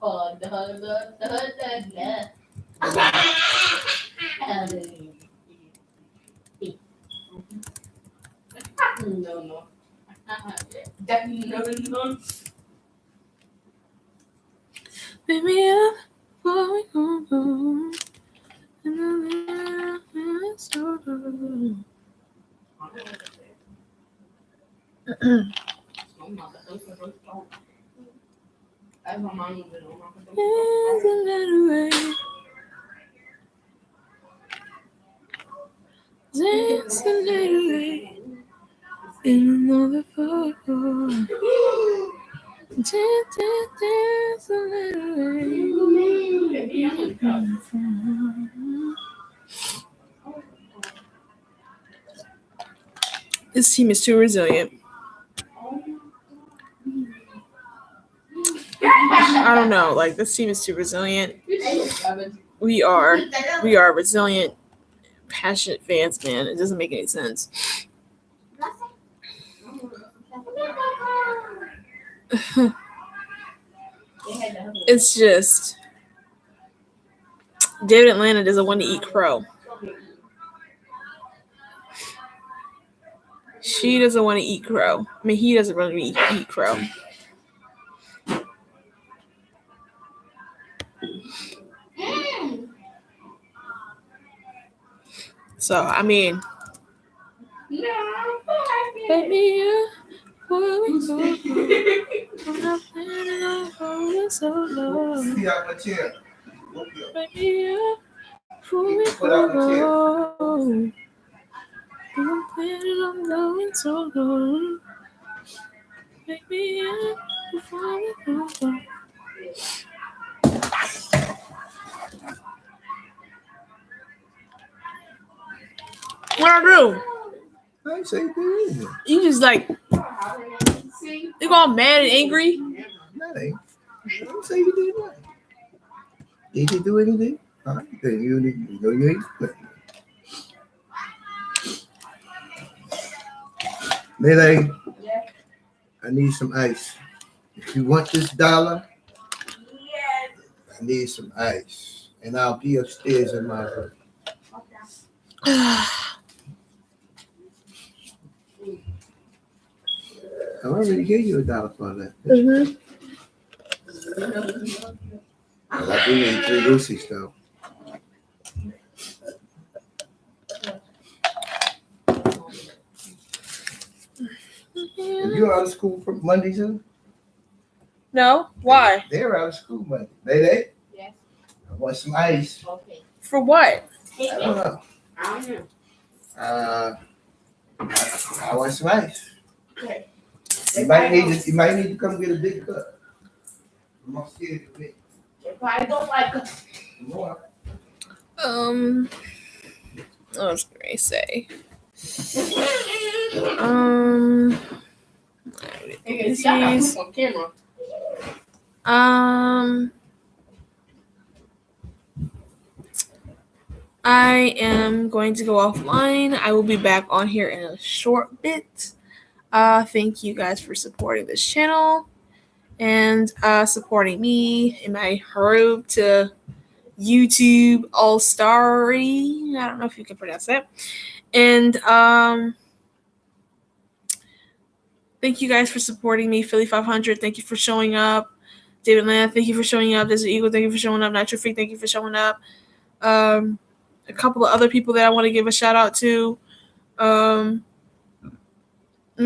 Oh, no. Definitely no. Pick me up before we go home. Dance a little way in another photo. Dance a little way. This team is too resilient. I don't know. Like, this team is too resilient. We are resilient, passionate fans, man. It doesn't make any sense. It's just David Atlanta doesn't want to eat crow. She doesn't want to eat crow. I mean, he doesn't really eat crow. So I mean, No, I'm fine. baby, before we go, I'm not planning on going so low. See out my chair. Look here. Baby, before we Put out my chair. go, I'm planning on going so low. Baby, before we go. What I do? I ain't say anything. You just like See? you all mad and angry. Nothing. I didn't say you did nothing. Did you do anything? All right, then you know you ain't nothing. Melee, Yeah. I need some ice. If you want this dollar, Yes. I need some ice. And I'll be upstairs in my room. I already gave you $1 for that. Mm-hmm. Well, I do need 3 Lucy's though. You out of school from Monday too? No, why? They're out of school Monday. They? Yes. I want some ice. Okay. For what? I don't know. I don't know. I want some ice. Okay. You might need to come get a big cup. I'm not scared of it. If I don't like it, More. I was gonna say. it's on camera. I am going to go offline. I will be back on here in a short bit. Thank you guys for supporting this channel and supporting me in my road to YouTube All-Starry. I don't know if you can pronounce that. And thank you guys for supporting me. Philly 500, thank you for showing up. David Land, thank you for showing up. Desert Eagle, thank you for showing up. Nitro Freak, thank you for showing up. A couple of other people that I want to give a shout out to. Let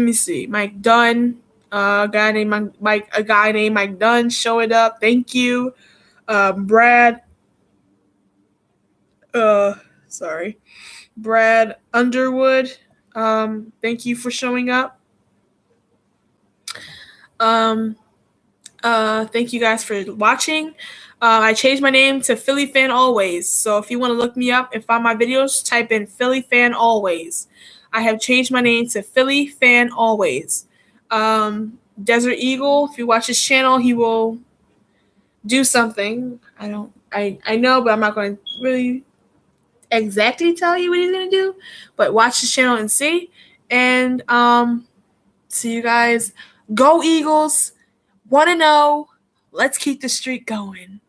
me see. Mike Dunn, a guy named Mike Dunn showing up. Thank you. Brad Underwood. Thank you for showing up. Thank you guys for watching. I changed my name to Philly Fan Always. So if you want to look me up and find my videos, type in Philly Fan Always. I have changed my name to Philly Fan Always. Desert Eagle, if you watch his channel, he will do something. I know, but I'm not going to really exactly tell you what he's going to do. But watch his channel and see. And see you guys. Go Eagles. 1-0. Let's keep the streak going.